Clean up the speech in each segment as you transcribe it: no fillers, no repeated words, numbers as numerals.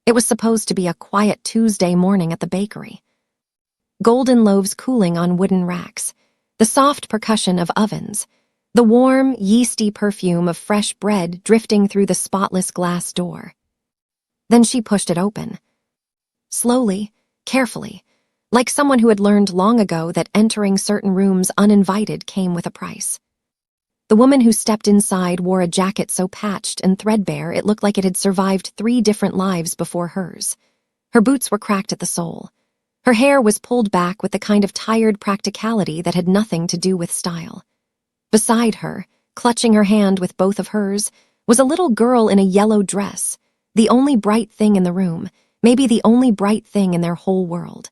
It was supposed to be a quiet Tuesday morning at the bakery. Golden loaves cooling on wooden racks, the soft percussion of ovens, the warm, yeasty perfume of fresh bread drifting through the spotless glass door. Then she pushed it open. Slowly, carefully, like someone who had learned long ago that entering certain rooms uninvited came with a price. The woman who stepped inside wore a jacket so patched and threadbare it looked like it had survived 3 different lives before hers. Her boots were cracked at the sole. Her hair was pulled back with the kind of tired practicality that had nothing to do with style. Beside her, clutching her hand with both of hers, was a little girl in a yellow dress, the only bright thing in the room, maybe the only bright thing in their whole world.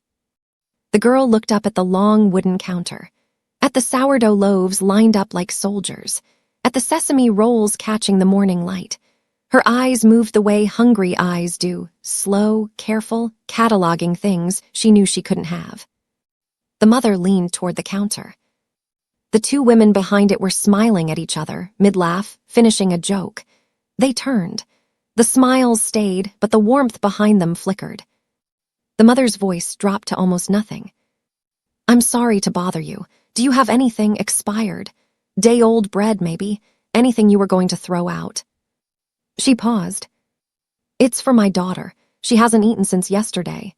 The girl looked up at the long wooden counter, at the sourdough loaves lined up like soldiers, at the sesame rolls catching the morning light. Her eyes moved the way hungry eyes do, slow, careful, cataloging things she knew she couldn't have. The mother leaned toward the counter. The 2 women behind it were smiling at each other, mid-laugh, finishing a joke. They turned. The smiles stayed, but the warmth behind them flickered. The mother's voice dropped to almost nothing. "I'm sorry to bother you. Do you have anything expired? Day-old bread, maybe? Anything you were going to throw out?" She paused. "It's for my daughter. She hasn't eaten since yesterday."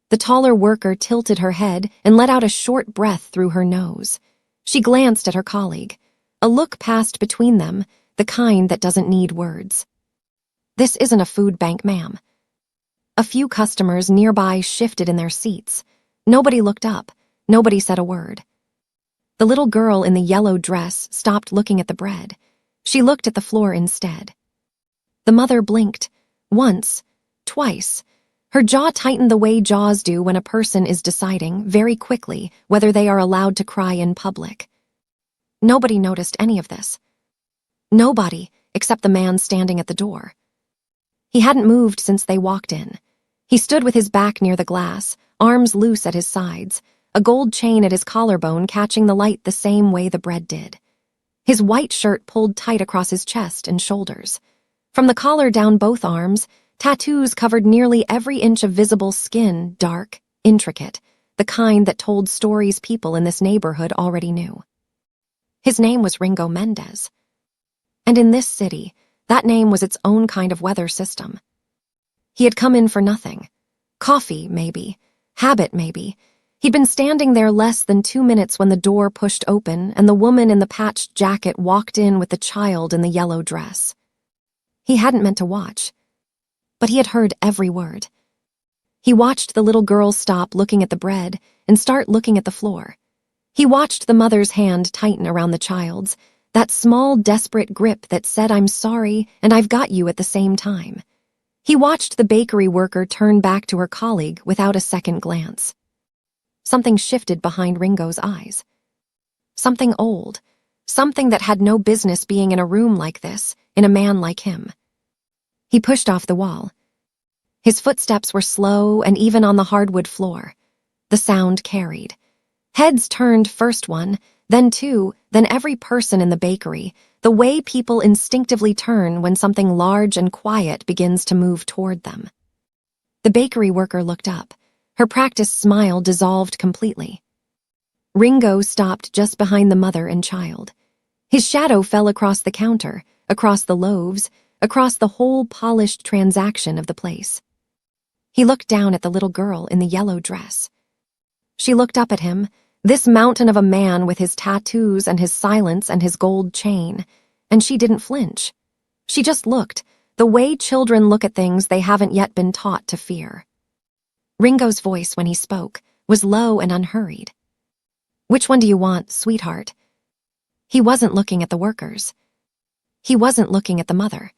The taller worker tilted her head and let out a short breath through her nose. She glanced at her colleague. A look passed between them, the kind that doesn't need words. "This isn't a food bank, ma'am." A few customers nearby shifted in their seats. Nobody looked up. Nobody said a word. The little girl in the yellow dress stopped looking at the bread. She looked at the floor instead. The mother blinked. Once, twice. Her jaw tightened the way jaws do when a person is deciding, very quickly, whether they are allowed to cry in public. Nobody noticed any of this. Nobody, except the man standing at the door. He hadn't moved since they walked in. He stood with his back near the glass, arms loose at his sides, a gold chain at his collarbone catching the light the same way the bread did. His white shirt pulled tight across his chest and shoulders. From the collar down both arms, tattoos covered nearly every inch of visible skin, dark, intricate, the kind that told stories people in this neighborhood already knew. His name was Ringo Mendez. And in this city, that name was its own kind of weather system. He had come in for nothing. Coffee, maybe. Habit, maybe. He'd been standing there less than 2 minutes when the door pushed open and the woman in the patched jacket walked in with the child in the yellow dress. He hadn't meant to watch, but he had heard every word. He watched the little girl stop looking at the bread and start looking at the floor. He watched the mother's hand tighten around the child's, that small, desperate grip that said, "I'm sorry, and I've got you" at the same time. He watched the bakery worker turn back to her colleague without a second glance. Something shifted behind Ringo's eyes. Something old. Something that had no business being in a room like this, in a man like him. He pushed off the wall. His footsteps were slow and even on the hardwood floor. The sound carried. Heads turned, first one, then 2, then every person in the bakery, the way people instinctively turn when something large and quiet begins to move toward them. The bakery worker looked up. Her practiced smile dissolved completely. Ringo stopped just behind the mother and child. His shadow fell across the counter, across the loaves, across the whole polished transaction of the place. He looked down at the little girl in the yellow dress. She looked up at him, this mountain of a man with his tattoos and his silence and his gold chain, and she didn't flinch. She just looked, the way children look at things they haven't yet been taught to fear. Ringo's voice, when he spoke, was low and unhurried. "Which one do you want, sweetheart?" He wasn't looking at the workers. He wasn't looking at the mother.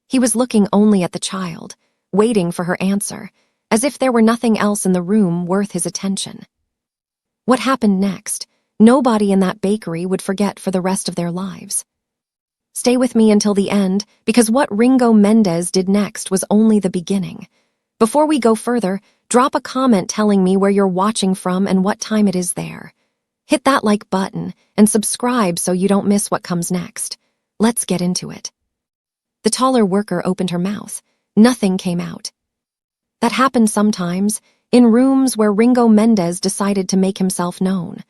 He was looking only at the child, waiting for her answer, as if there were nothing else in the room worth his attention. What happened next, nobody in that bakery would forget for the rest of their lives. Stay with me until the end, because what Ringo Mendez did next was only the beginning. Before we go further, drop a comment telling me where you're watching from and what time it is there. Hit that like button and subscribe so you don't miss what comes next. Let's get into it. The taller worker opened her mouth. Nothing came out. That happened sometimes, in rooms where Ringo Mendez decided to make himself known.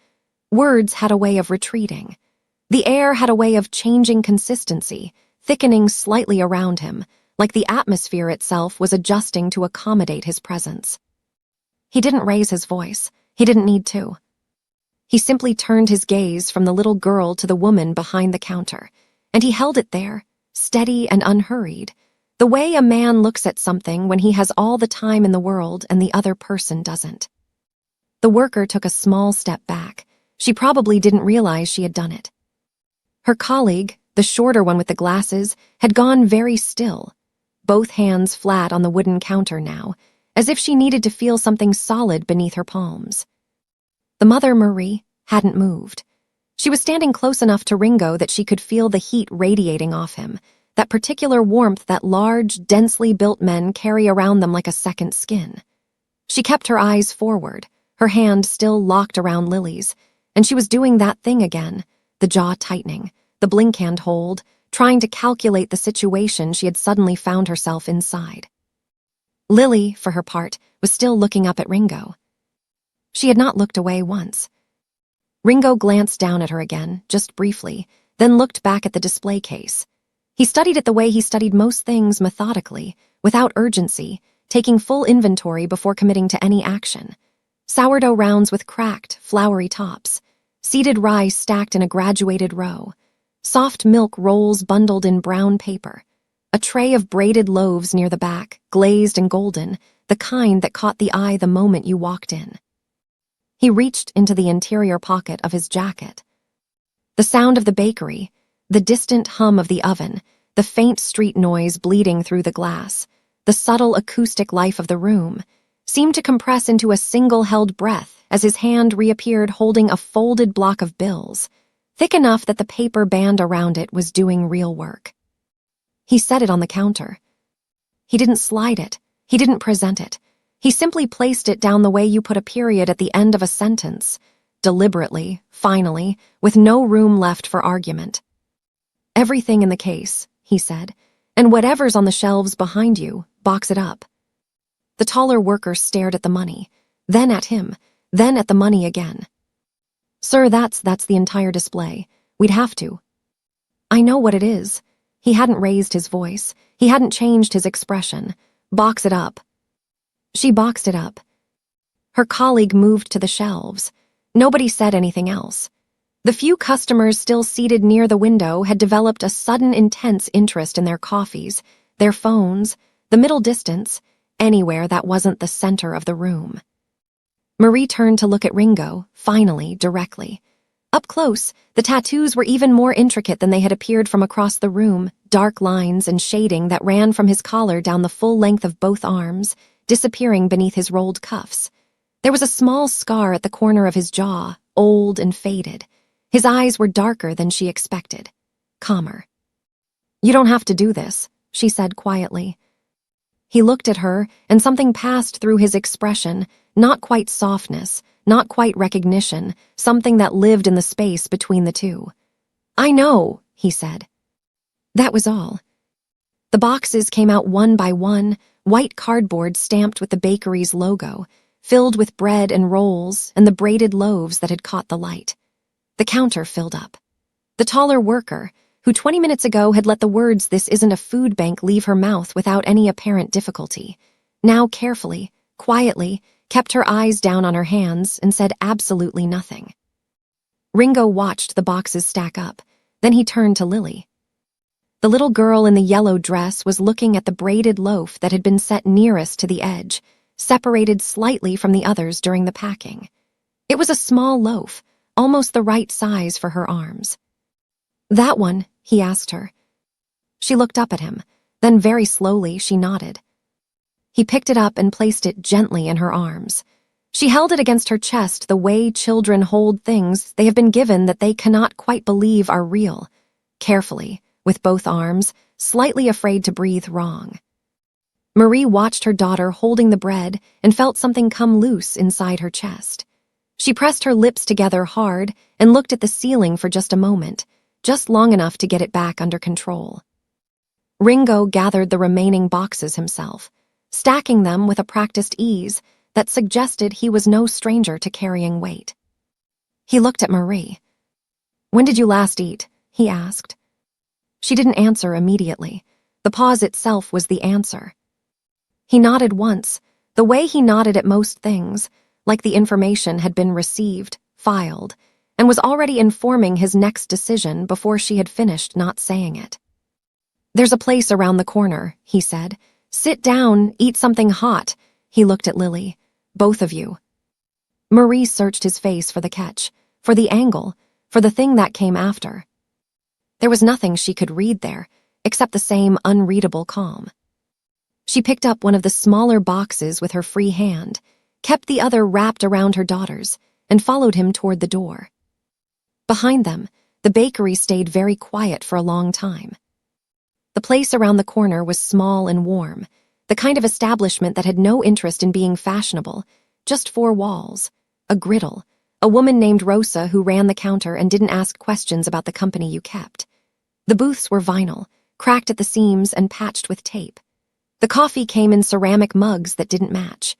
Words had a way of retreating. The air had a way of changing consistency, thickening slightly around him, like the atmosphere itself was adjusting to accommodate his presence. He didn't raise his voice. He didn't need to. He simply turned his gaze from the little girl to the woman behind the counter, and he held it there, steady and unhurried, the way a man looks at something when he has all the time in the world and the other person doesn't. The worker took a small step back. She probably didn't realize she had done it. Her colleague, the shorter one with the glasses, had gone very still, both hands flat on the wooden counter now, as if she needed to feel something solid beneath her palms. The mother, Marie, hadn't moved. She was standing close enough to Ringo that she could feel the heat radiating off him, that particular warmth that large, densely built men carry around them like a second skin. She kept her eyes forward, her hand still locked around Lily's, and she was doing that thing again, the jaw tightening, the blink hand hold, trying to calculate the situation she had suddenly found herself inside. Lily, for her part, was still looking up at Ringo. She had not looked away once. Ringo glanced down at her again, just briefly, then looked back at the display case. He studied it the way he studied most things, methodically, without urgency, taking full inventory before committing to any action. Sourdough rounds with cracked, floury tops, seeded rice stacked in a graduated row, soft milk rolls bundled in brown paper, a tray of braided loaves near the back, glazed and golden, the kind that caught the eye the moment you walked in. He reached into the interior pocket of his jacket. The sound of the bakery, the distant hum of the oven, the faint street noise bleeding through the glass, the subtle acoustic life of the room, seemed to compress into a single held breath as his hand reappeared holding a folded block of bills, thick enough that the paper band around it was doing real work. He set it on the counter. He didn't slide it. He didn't present it. He simply placed it down the way you put a period at the end of a sentence, deliberately, finally, with no room left for argument. "Everything in the case," he said, "and whatever's on the shelves behind you, box it up." The taller worker stared at the money, then at him, then at the money again. "Sir, that's the entire display. We'd have to." "I know what it is." He hadn't raised his voice. He hadn't changed his expression. "Box it up." She boxed it up. Her colleague moved to the shelves. Nobody said anything else. The few customers still seated near the window had developed a sudden intense interest in their coffees, their phones, the middle distance, anywhere that wasn't the center of the room. Marie turned to look at Ringo, finally, directly. Up close, the tattoos were even more intricate than they had appeared from across the room, dark lines and shading that ran from his collar down the full length of both arms, disappearing beneath his rolled cuffs. There was a small scar at the corner of his jaw, old and faded. His eyes were darker than she expected, calmer. "You don't have to do this," she said quietly. He looked at her, and something passed through his expression, not quite softness, not quite recognition, something that lived in the space between the two. "I know," he said. That was all. The boxes came out one by one, white cardboard stamped with the bakery's logo, filled with bread and rolls and the braided loaves that had caught the light. The counter filled up. The taller worker, who 20 minutes ago had let the words "this isn't a food bank" leave her mouth without any apparent difficulty, now carefully, quietly, kept her eyes down on her hands and said absolutely nothing. Ringo watched the boxes stack up. Then he turned to Lily. The little girl in the yellow dress was looking at the braided loaf that had been set nearest to the edge, separated slightly from the others during the packing. It was a small loaf, almost the right size for her arms. "That one?" he asked her. She looked up at him, then very slowly she nodded. He picked it up and placed it gently in her arms. She held it against her chest the way children hold things they have been given that they cannot quite believe are real, carefully, with both arms, slightly afraid to breathe wrong. Marie watched her daughter holding the bread and felt something come loose inside her chest. She pressed her lips together hard and looked at the ceiling for just a moment, just long enough to get it back under control. Ringo gathered the remaining boxes himself, stacking them with a practiced ease that suggested he was no stranger to carrying weight. He looked at Marie. "When did you last eat?" he asked. She didn't answer immediately. The pause itself was the answer. He nodded once, the way he nodded at most things, like the information had been received, filed, and was already informing his next decision before she had finished not saying it. "There's a place around the corner," he said. "Sit down, eat something hot." He looked at Lily. "Both of you." Marie searched his face for the catch, for the angle, for the thing that came after. There was nothing she could read there, except the same unreadable calm. She picked up one of the smaller boxes with her free hand, kept the other wrapped around her daughter's, and followed him toward the door. Behind them, the bakery stayed very quiet for a long time. The place around the corner was small and warm, the kind of establishment that had no interest in being fashionable, just four walls, a griddle, a woman named Rosa who ran the counter and didn't ask questions about the company you kept. The booths were vinyl, cracked at the seams and patched with tape. The coffee came in ceramic mugs that didn't match.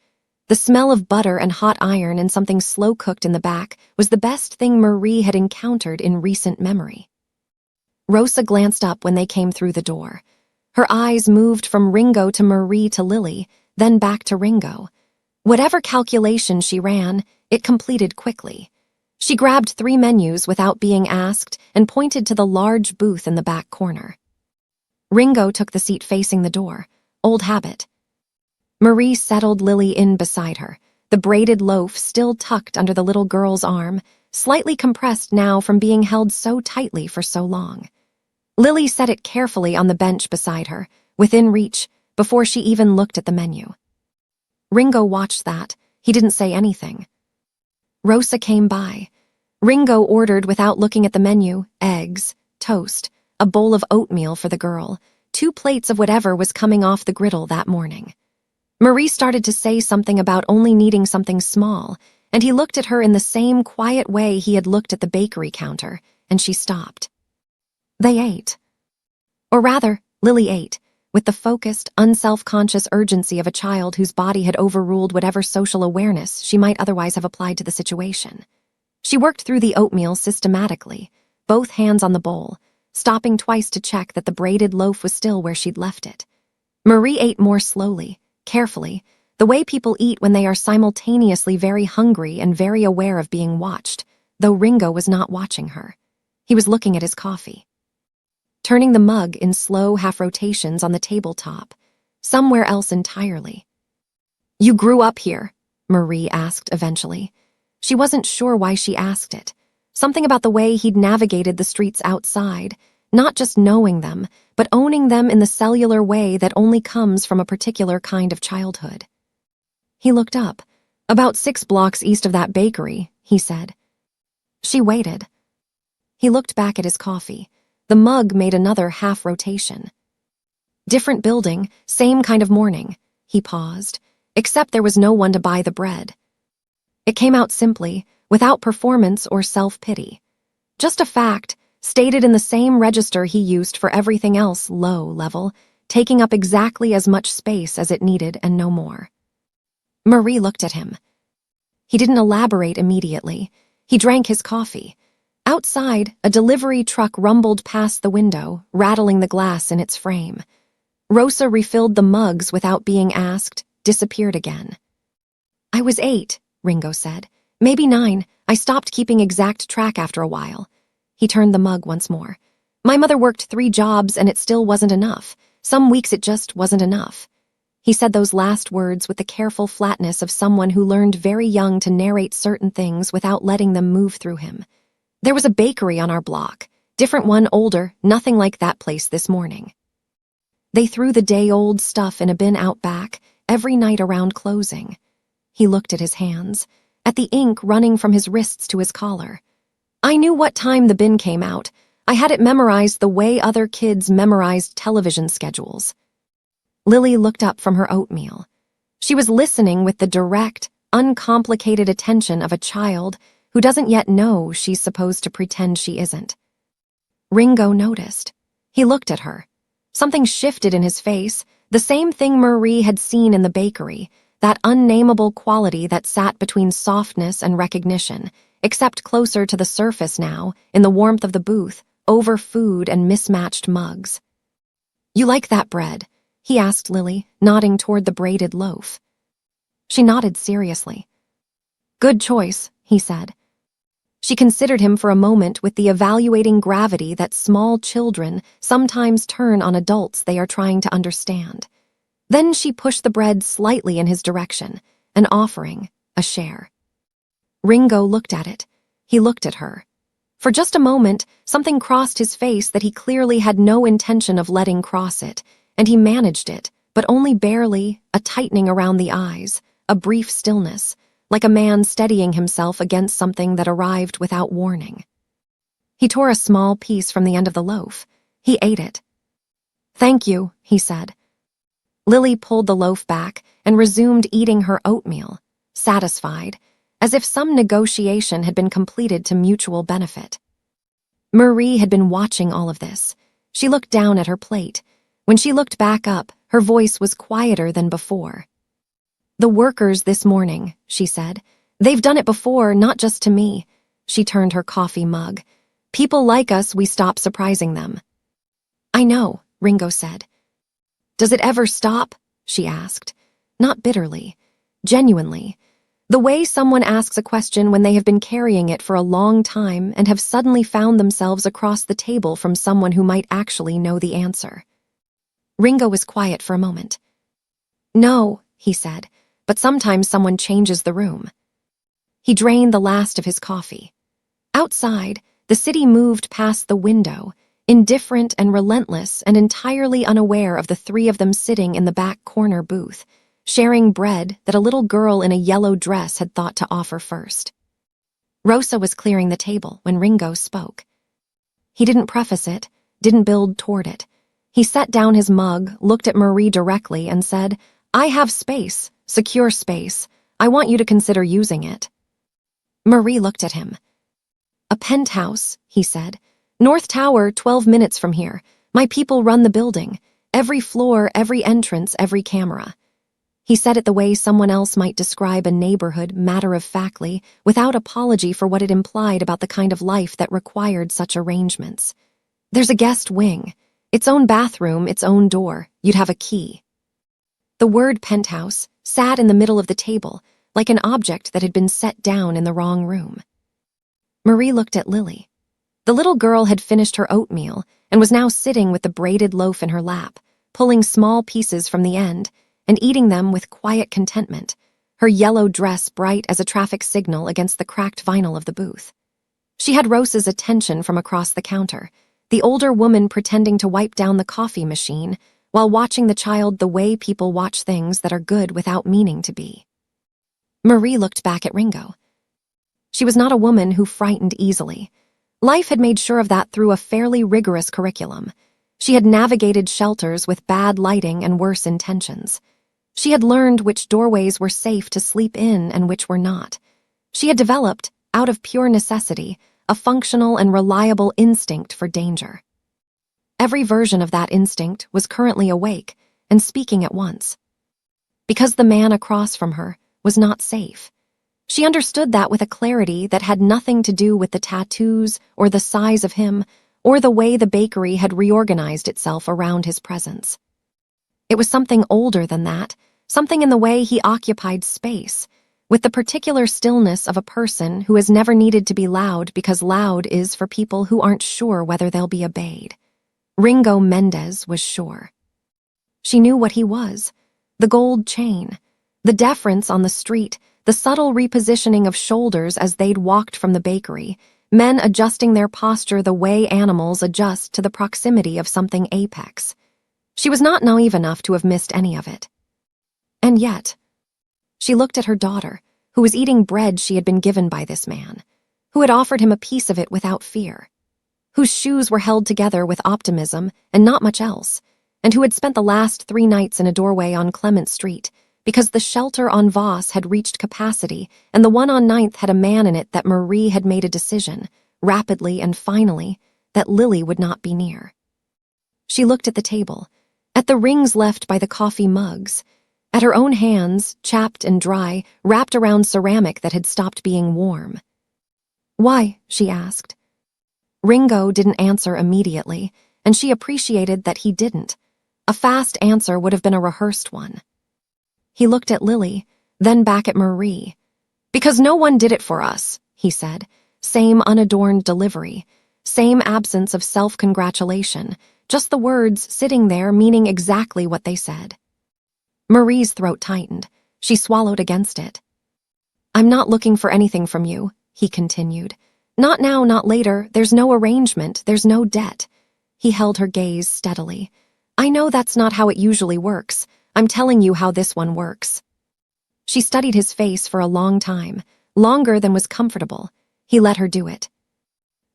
The smell of butter and hot iron and something slow-cooked in the back was the best thing Marie had encountered in recent memory. Rosa glanced up when they came through the door. Her eyes moved from Ringo to Marie to Lily, then back to Ringo. Whatever calculation she ran, it completed quickly. She grabbed 3 menus without being asked and pointed to the large booth in the back corner. Ringo took the seat facing the door. Old habit. Marie settled Lily in beside her, the braided loaf still tucked under the little girl's arm, slightly compressed now from being held so tightly for so long. Lily set it carefully on the bench beside her, within reach, before she even looked at the menu. Ringo watched that. He didn't say anything. Rosa came by. Ringo ordered without looking at the menu, eggs, toast, a bowl of oatmeal for the girl, 2 plates of whatever was coming off the griddle that morning. Marie started to say something about only needing something small, and he looked at her in the same quiet way he had looked at the bakery counter, and she stopped. They ate. Or rather, Lily ate, with the focused, unself-conscious urgency of a child whose body had overruled whatever social awareness she might otherwise have applied to the situation. She worked through the oatmeal systematically, both hands on the bowl, stopping twice to check that the braided loaf was still where she'd left it. Marie ate more slowly, carefully, the way people eat when they are simultaneously very hungry and very aware of being watched, though Ringo was not watching her. He was looking at his coffee. Turning the mug in slow half-rotations on the tabletop, somewhere else entirely. "You grew up here?" Marie asked eventually. She wasn't sure why she asked it. Something about the way he'd navigated the streets outside, not just knowing them, but owning them in the cellular way that only comes from a particular kind of childhood. He looked up. "About 6 blocks east of that bakery," he said. She waited. He looked back at his coffee. The mug made another half-rotation. "Different building, same kind of morning." He paused. "Except there was no one to buy the bread." It came out simply, without performance or self-pity. Just a fact, stated in the same register he used for everything else low level, taking up exactly as much space as it needed and no more. Marie looked at him. He didn't elaborate immediately. He drank his coffee. Outside, a delivery truck rumbled past the window, rattling the glass in its frame. Rosa refilled the mugs without being asked, disappeared again. "I was 8, Ringo said. "Maybe 9. I stopped keeping exact track after a while." He turned the mug once more. "My mother worked 3 jobs and it still wasn't enough. Some weeks it just wasn't enough." He said those last words with the careful flatness of someone who learned very young to narrate certain things without letting them move through him. "There was a bakery on our block. Different one, older, nothing like that place this morning." They threw the day-old stuff in a bin out back, every night around closing. He looked at his hands, at the ink running from his wrists to his collar. "I knew what time the bin came out. I had it memorized the way other kids memorized television schedules." Lily looked up from her oatmeal. She was listening with the direct, uncomplicated attention of a child who doesn't yet know she's supposed to pretend she isn't. Ringo noticed. He looked at her. Something shifted in his face, the same thing Marie had seen in the bakery, that unnameable quality that sat between softness and recognition, except closer to the surface now, in the warmth of the booth, over food and mismatched mugs. "You like that bread?" he asked Lily, nodding toward the braided loaf. She nodded seriously. "Good choice," he said. She considered him for a moment with the evaluating gravity that small children sometimes turn on adults they are trying to understand. Then she pushed the bread slightly in his direction, an offering, a share. Ringo looked at it. He looked at her. For just a moment, something crossed his face that he clearly had no intention of letting cross it, and he managed it, but only barely, a tightening around the eyes, a brief stillness, like a man steadying himself against something that arrived without warning. He tore a small piece from the end of the loaf. He ate it. "Thank you," he said. Lily pulled the loaf back and resumed eating her oatmeal, satisfied, as if some negotiation had been completed to mutual benefit. Marie had been watching all of this. She looked down at her plate. When she looked back up, her voice was quieter than before. "The workers this morning," she said. "They've done it before, not just to me." She turned her coffee mug. "People like us, we stop surprising them." "I know," Ringo said. "Does it ever stop?" she asked. Not bitterly, genuinely. The way someone asks a question when they have been carrying it for a long time and have suddenly found themselves across the table from someone who might actually know the answer. Ringo was quiet for a moment. "No," he said, "but sometimes someone changes the room." He drained the last of his coffee. Outside, the city moved past the window, indifferent and relentless and entirely unaware of the three of them sitting in the back corner booth, sharing bread that a little girl in a yellow dress had thought to offer first. Rosa was clearing the table when Ringo spoke. He didn't preface it, didn't build toward it. He set down his mug, looked at Marie directly, and said, "I have space, secure space. I want you to consider using it." Marie looked at him. "A penthouse," he said. "North Tower, 12 minutes from here. My people run the building. Every floor, every entrance, every camera." He said it the way someone else might describe a neighborhood matter-of-factly, without apology for what it implied about the kind of life that required such arrangements. "There's a guest wing. Its own bathroom, its own door. You'd have a key." The word penthouse sat in the middle of the table, like an object that had been set down in the wrong room. Marie looked at Lily. The little girl had finished her oatmeal and was now sitting with the braided loaf in her lap, pulling small pieces from the end and eating them with quiet contentment, her yellow dress bright as a traffic signal against the cracked vinyl of the booth. She had Rosa's attention from across the counter, the older woman pretending to wipe down the coffee machine while watching the child the way people watch things that are good without meaning to be. Marie looked back at Ringo. She was not a woman who frightened easily. Life had made sure of that through a fairly rigorous curriculum. She had navigated shelters with bad lighting and worse intentions. She had learned which doorways were safe to sleep in and which were not. She had developed, out of pure necessity, a functional and reliable instinct for danger. Every version of that instinct was currently awake and speaking at once. Because the man across from her was not safe. She understood that with a clarity that had nothing to do with the tattoos or the size of him or the way the bakery had reorganized itself around his presence. It was something older than that, something in the way he occupied space, with the particular stillness of a person who has never needed to be loud because loud is for people who aren't sure whether they'll be obeyed. Ringo Mendez was sure. She knew what he was, the gold chain, the deference on the street, the subtle repositioning of shoulders as they'd walked from the bakery, men adjusting their posture the way animals adjust to the proximity of something apex. She was not naive enough to have missed any of it. And yet, she looked at her daughter, who was eating bread she had been given by this man, who had offered him a piece of it without fear, whose shoes were held together with optimism and not much else, and who had spent the last 3 nights in a doorway on Clement Street, because the shelter on Voss had reached capacity and the one on 9th had a man in it that Marie had made a decision, rapidly and finally, that Lily would not be near. She looked at the table, at the rings left by the coffee mugs, at her own hands, chapped and dry, wrapped around ceramic that had stopped being warm. "Why?" she asked. Ringo didn't answer immediately, and she appreciated that he didn't. A fast answer would have been a rehearsed one. He looked at Lily, then back at Marie. "Because no one did it for us," he said. Same unadorned delivery, same absence of self-congratulation, just the words sitting there meaning exactly what they said. Marie's throat tightened. She swallowed against it. "I'm not looking for anything from you," he continued. "Not now, not later. There's no arrangement. There's no debt." He held her gaze steadily. "I know that's not how it usually works. I'm telling you how this one works." She studied his face for a long time, longer than was comfortable. He let her do it.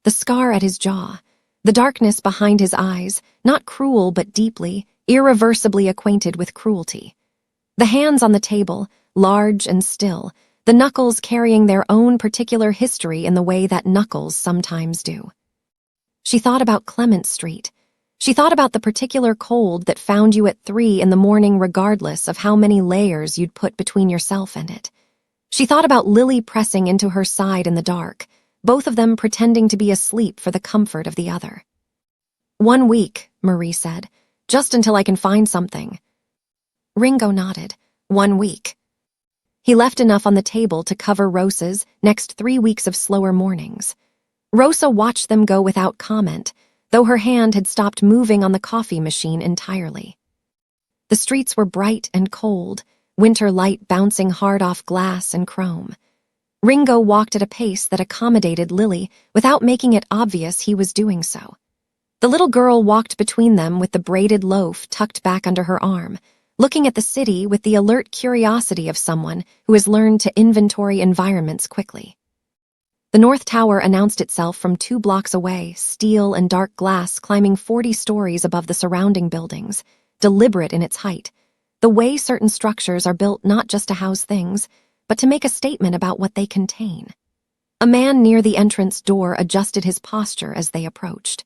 The scar at his jaw, the darkness behind his eyes, not cruel but deeply, irreversibly acquainted with cruelty. The hands on the table, large and still, the knuckles carrying their own particular history in the way that knuckles sometimes do. She thought about Clement Street. She thought about the particular cold that found you at 3 in the morning regardless of how many layers you'd put between yourself and it. She thought about Lily pressing into her side in the dark, both of them pretending to be asleep for the comfort of the other. "1 week," Marie said, "just until I can find something." Ringo nodded. 1 week. He left enough on the table to cover Rosa's next 3 weeks of slower mornings. Rosa watched them go without comment, though her hand had stopped moving on the coffee machine entirely. The streets were bright and cold, winter light bouncing hard off glass and chrome. Ringo walked at a pace that accommodated Lily without making it obvious he was doing so. The little girl walked between them with the braided loaf tucked back under her arm, looking at the city with the alert curiosity of someone who has learned to inventory environments quickly. The North Tower announced itself from 2 blocks away, steel and dark glass climbing 40 stories above the surrounding buildings, deliberate in its height, the way certain structures are built not just to house things, but to make a statement about what they contain. A man near the entrance door adjusted his posture as they approached.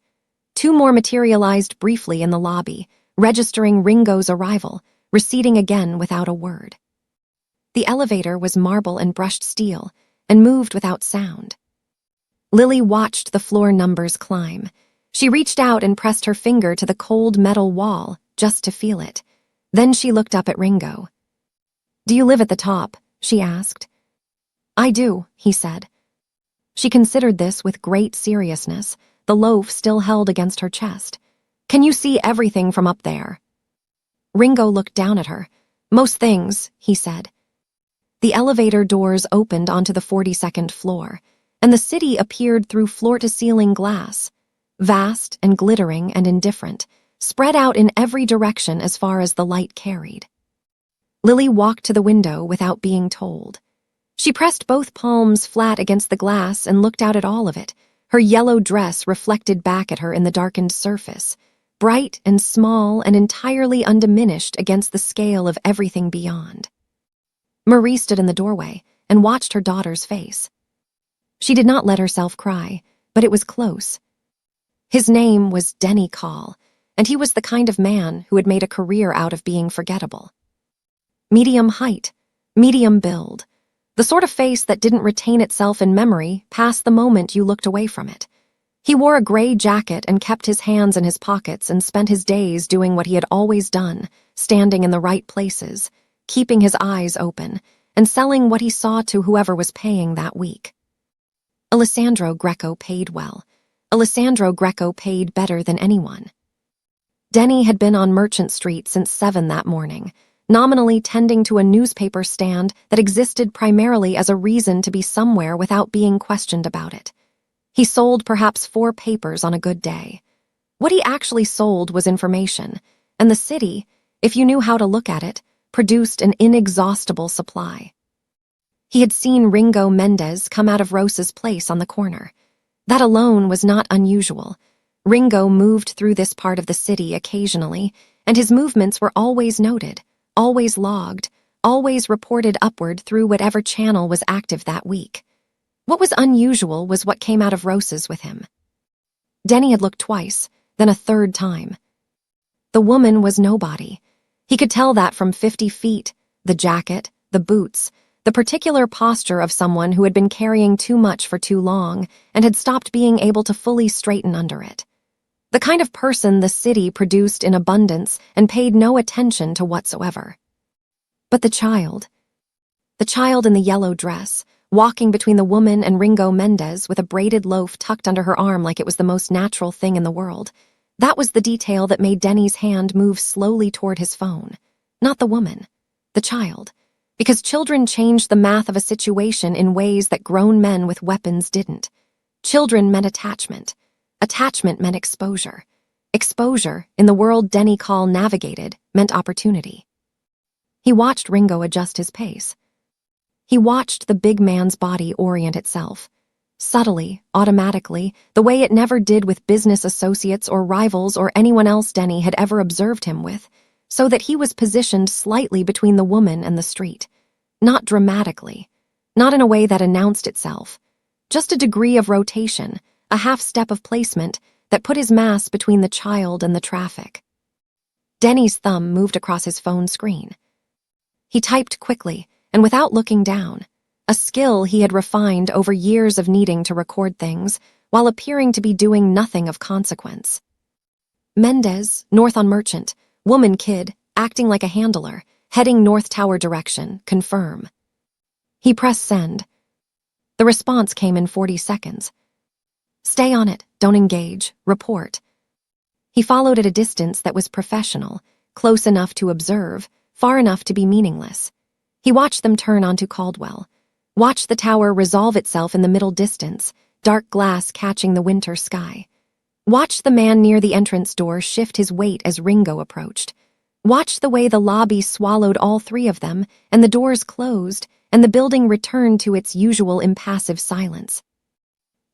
2 more materialized briefly in the lobby, registering Ringo's arrival, receding again without a word. The elevator was marble and brushed steel, and moved without sound. Lily watched the floor numbers climb. She reached out and pressed her finger to the cold metal wall, just to feel it. Then she looked up at Ringo. "Do you live at the top?" she asked. "I do," he said. She considered this with great seriousness, the loaf still held against her chest. "Can you see everything from up there?" Ringo looked down at her. "Most things," he said. The elevator doors opened onto the 42nd floor, and the city appeared through floor-to-ceiling glass, vast and glittering and indifferent, spread out in every direction as far as the light carried. Lily walked to the window without being told. She pressed both palms flat against the glass and looked out at all of it, her yellow dress reflected back at her in the darkened surface, bright and small and entirely undiminished against the scale of everything beyond. Marie stood in the doorway and watched her daughter's face. She did not let herself cry, but it was close. His name was Denny Call, and he was the kind of man who had made a career out of being forgettable. Medium height, medium build, the sort of face that didn't retain itself in memory past the moment you looked away from it. He wore a gray jacket and kept his hands in his pockets and spent his days doing what he had always done, standing in the right places, keeping his eyes open, and selling what he saw to whoever was paying that week. Alessandro Greco paid well. Alessandro Greco paid better than anyone. Denny had been on Merchant Street since 7 that morning, nominally tending to a newspaper stand that existed primarily as a reason to be somewhere without being questioned about it. He sold perhaps 4 papers on a good day. What he actually sold was information, and the city, if you knew how to look at it, produced an inexhaustible supply. He had seen Ringo Mendez come out of Rosa's place on the corner. That alone was not unusual. Ringo moved through this part of the city occasionally, and his movements were always noted, always logged, always reported upward through whatever channel was active that week. What was unusual was what came out of Rosa's with him. Denny had looked twice, then a 3rd time. The woman was nobody. He could tell that from 50 feet, the jacket, the boots, the particular posture of someone who had been carrying too much for too long and had stopped being able to fully straighten under it. The kind of person the city produced in abundance and paid no attention to whatsoever. But the child in the yellow dress, walking between the woman and Ringo Mendez with a braided loaf tucked under her arm like it was the most natural thing in the world, that was the detail that made Denny's hand move slowly toward his phone. Not the woman, the child. Because children changed the math of a situation in ways that grown men with weapons didn't. Children meant attachment. Attachment meant exposure. Exposure, in the world Denny Call navigated, meant opportunity. He watched Ringo adjust his pace. He watched the big man's body orient itself. Subtly, automatically, the way it never did with business associates or rivals or anyone else Denny had ever observed him with, so that he was positioned slightly between the woman and the street. Not dramatically, not in a way that announced itself. Just a degree of rotation, a half step of placement that put his mass between the child and the traffic. Denny's thumb moved across his phone screen. He typed quickly and without looking down, a skill he had refined over years of needing to record things while appearing to be doing nothing of consequence. Mendez, North on Merchant, woman kid, acting like a handler, heading North Tower direction, confirm. He pressed send. The response came in 40 seconds. Stay on it, don't engage, report. He followed at a distance that was professional, close enough to observe, far enough to be meaningless. He watched them turn onto Caldwell, watched the tower resolve itself in the middle distance, dark glass catching the winter sky. Watched the man near the entrance door shift his weight as Ringo approached. Watched the way the lobby swallowed all three of them, and the doors closed, and the building returned to its usual impassive silence.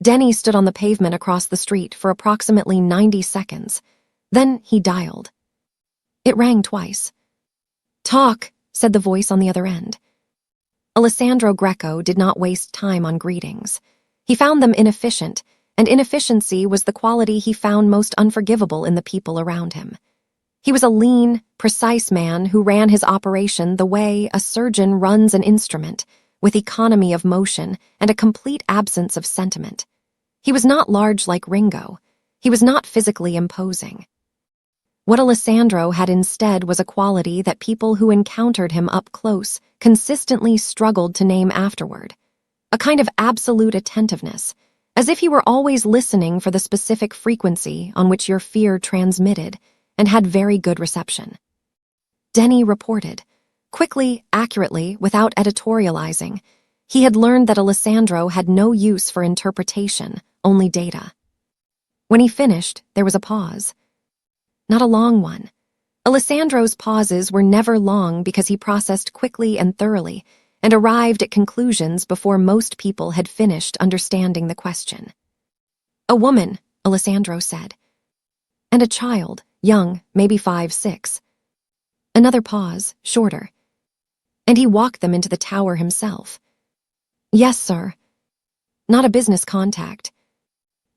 Denny stood on the pavement across the street for approximately 90 seconds. Then he dialed. It rang twice. Talk, said the voice on the other end. Alessandro Greco did not waste time on greetings. He found them inefficient, and inefficiency was the quality he found most unforgivable in the people around him. He was a lean, precise man who ran his operation the way a surgeon runs an instrument, with economy of motion and a complete absence of sentiment. He was not large like Ringo. He was not physically imposing. What Alessandro had instead was a quality that people who encountered him up close consistently struggled to name afterward. A kind of absolute attentiveness, as if he were always listening for the specific frequency on which your fear transmitted, and had very good reception. Denny reported, quickly, accurately, without editorializing. He had learned that Alessandro had no use for interpretation, only data. When he finished, there was a pause. Not a long one. Alessandro's pauses were never long because he processed quickly and thoroughly, and arrived at conclusions before most people had finished understanding the question. A woman, Alessandro said. And a child, young, maybe 5, 6. Another pause, shorter. And he walked them into the tower himself. Yes, sir. Not a business contact.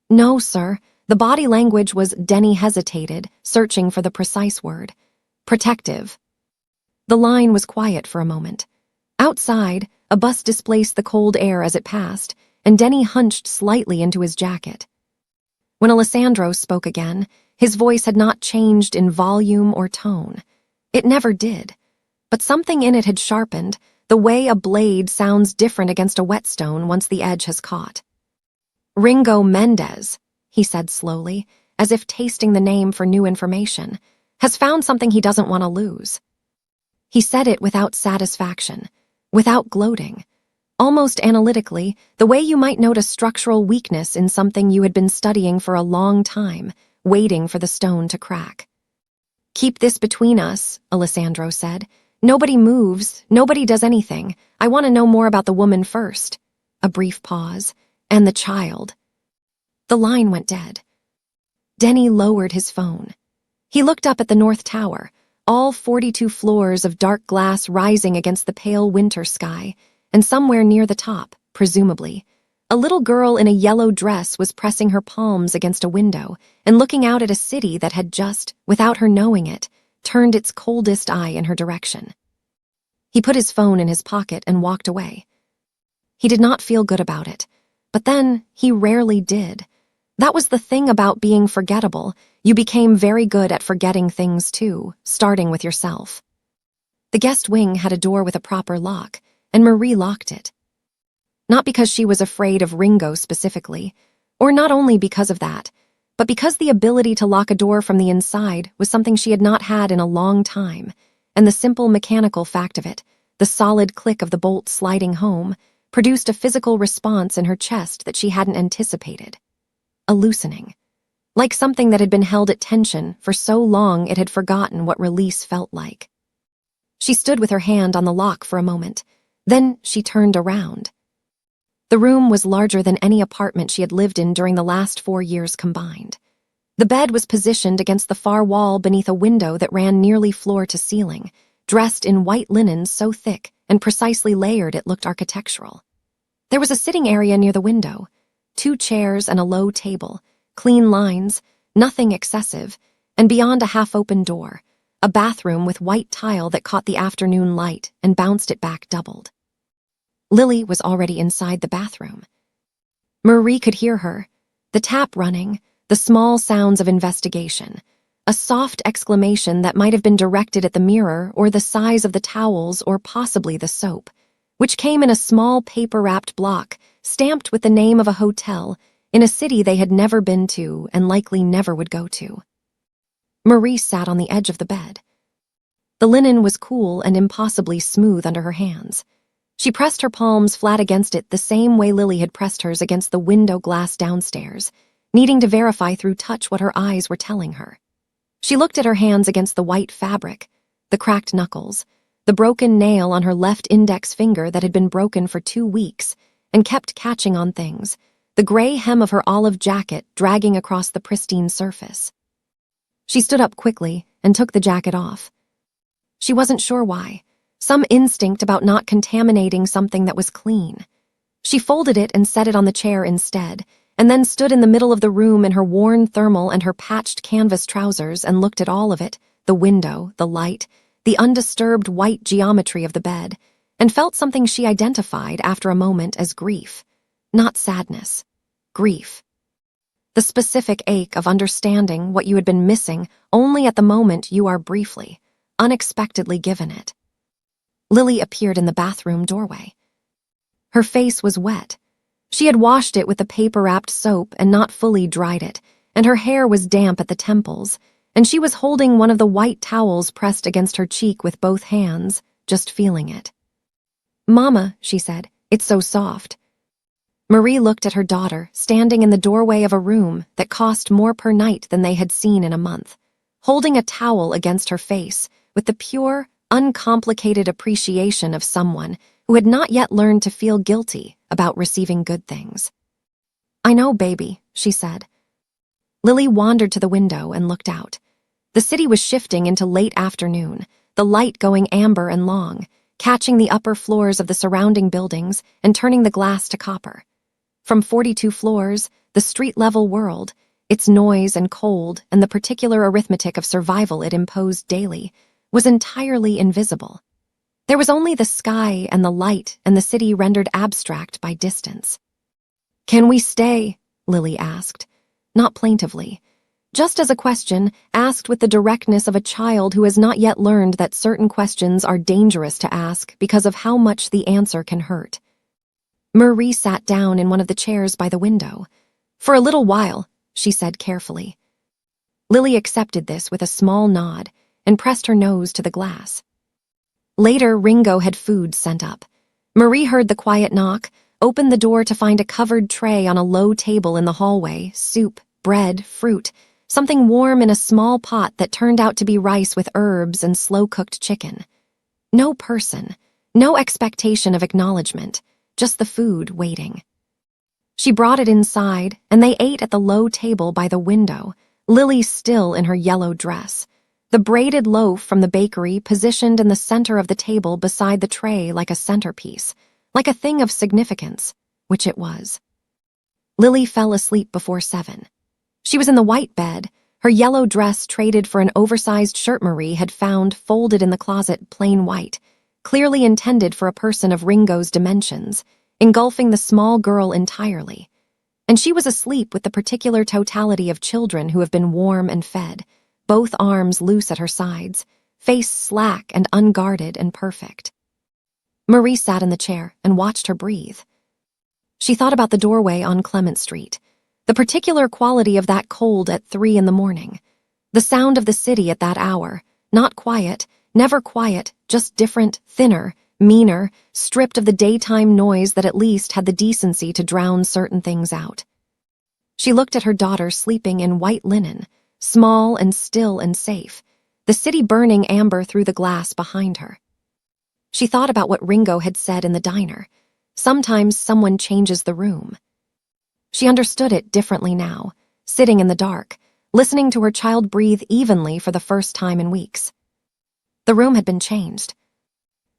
No, sir. The body language was Denny hesitated, searching for the precise word. Protective. The line was quiet for a moment. Outside, a bus displaced the cold air as it passed, and Denny hunched slightly into his jacket. When Alessandro spoke again, his voice had not changed in volume or tone. It never did. But something in it had sharpened, the way a blade sounds different against a whetstone once the edge has caught. Ringo Mendez, he said slowly, as if tasting the name for new information, has found something he doesn't want to lose. He said it without satisfaction, without gloating, almost analytically, the way you might note a structural weakness in something you had been studying for a long time, waiting for the stone to crack. Keep this between us, Alessandro said. Nobody moves, nobody does anything. I want to know more about the woman first. A brief pause, and the child. The line went dead. Denny lowered his phone. He looked up at the North Tower, all 42 floors of dark glass rising against the pale winter sky, and somewhere near the top, presumably, A little girl in a yellow dress was pressing her palms against a window and looking out at a city that had just, without her knowing it, turned its coldest eye in her direction. He put his phone in his pocket and walked away. He did not feel good about it, but then he rarely did. That was the thing about being forgettable. You became very good at forgetting things too, starting with yourself. The guest wing had a door with a proper lock, and Marie locked it. Not because she was afraid of Ringo specifically, or not only because of that, but because the ability to lock a door from the inside was something she had not had in a long time, and the simple mechanical fact of it, the solid click of the bolt sliding home, produced a physical response in her chest that she hadn't anticipated. A loosening. Like something that had been held at tension for so long it had forgotten what release felt like. She stood with her hand on the lock for a moment. Then she turned around. The room was larger than any apartment she had lived in during the last 4 years combined. The bed was positioned against the far wall beneath a window that ran nearly floor to ceiling, dressed in white linen so thick and precisely layered it looked architectural. There was a sitting area near the window, 2 chairs and a low table, clean lines, nothing excessive, and beyond a half-open door, a bathroom with white tile that caught the afternoon light and bounced it back doubled. Lily was already inside the bathroom. Marie could hear her, the tap running, the small sounds of investigation, a soft exclamation that might have been directed at the mirror or the size of the towels or possibly the soap, which came in a small paper-wrapped block stamped with the name of a hotel in a city they had never been to and likely never would go to. Marie sat on the edge of the bed. The linen was cool and impossibly smooth under her hands. She pressed her palms flat against it the same way Lily had pressed hers against the window glass downstairs, needing to verify through touch what her eyes were telling her. She looked at her hands against the white fabric, the cracked knuckles, the broken nail on her left index finger that had been broken for 2 weeks and kept catching on things, the gray hem of her olive jacket dragging across the pristine surface. She stood up quickly and took the jacket off. She wasn't sure why. Some instinct about not contaminating something that was clean. She folded it and set it on the chair instead, and then stood in the middle of the room in her worn thermal and her patched canvas trousers and looked at all of it, the window, the light, the undisturbed white geometry of the bed, and felt something she identified after a moment as grief. Not sadness. Grief. The specific ache of understanding what you had been missing only at the moment you are briefly, unexpectedly given it. Lily appeared in the bathroom doorway. Her face was wet. She had washed it with the paper-wrapped soap and not fully dried it, and her hair was damp at the temples, and she was holding one of the white towels pressed against her cheek with both hands, just feeling it. "Mama," she said, "it's so soft." Marie looked at her daughter, standing in the doorway of a room that cost more per night than they had seen in a month, holding a towel against her face with the pure, uncomplicated appreciation of someone who had not yet learned to feel guilty about receiving good things. "I know, baby," she said. Lily wandered to the window and looked out. The city was shifting into late afternoon, the light going amber and long, catching the upper floors of the surrounding buildings and turning the glass to copper. From 42 floors, the street-level world, its noise and cold and the particular arithmetic of survival it imposed daily, was entirely invisible. There was only the sky and the light and the city rendered abstract by distance. "Can we stay?" Lily asked, not plaintively, just as a question asked with the directness of a child who has not yet learned that certain questions are dangerous to ask because of how much the answer can hurt. Marie sat down in one of the chairs by the window. "For a little while," she said carefully. Lily accepted this with a small nod and pressed her nose to the glass. Later, Ringo had food sent up. Marie heard the quiet knock, opened the door to find a covered tray on a low table in the hallway, soup, bread, fruit, something warm in a small pot that turned out to be rice with herbs and slow-cooked chicken. No person, no expectation of acknowledgement, just the food waiting. She brought it inside, and they ate at the low table by the window, Lily still in her yellow dress, the braided loaf from the bakery positioned in the center of the table beside the tray like a centerpiece, like a thing of significance, which it was. Lily fell asleep before 7. She was in the white bed, her yellow dress traded for an oversized shirt Marie had found folded in the closet plain white, clearly intended for a person of Ringo's dimensions, engulfing the small girl entirely. And she was asleep with the particular totality of children who have been warm and fed, both arms loose at her sides, face slack and unguarded and perfect. Marie sat in the chair and watched her breathe. She thought about the doorway on Clement Street, the particular quality of that cold at 3 a.m, the sound of the city at that hour, not quiet, never quiet, just different, thinner, meaner, stripped of the daytime noise that at least had the decency to drown certain things out. She looked at her daughter sleeping in white linen, small and still and safe, the city burning amber through the glass behind her. She thought about what Ringo had said in the diner. Sometimes someone changes the room. She understood it differently now, sitting in the dark, listening to her child breathe evenly for the first time in weeks. The room had been changed.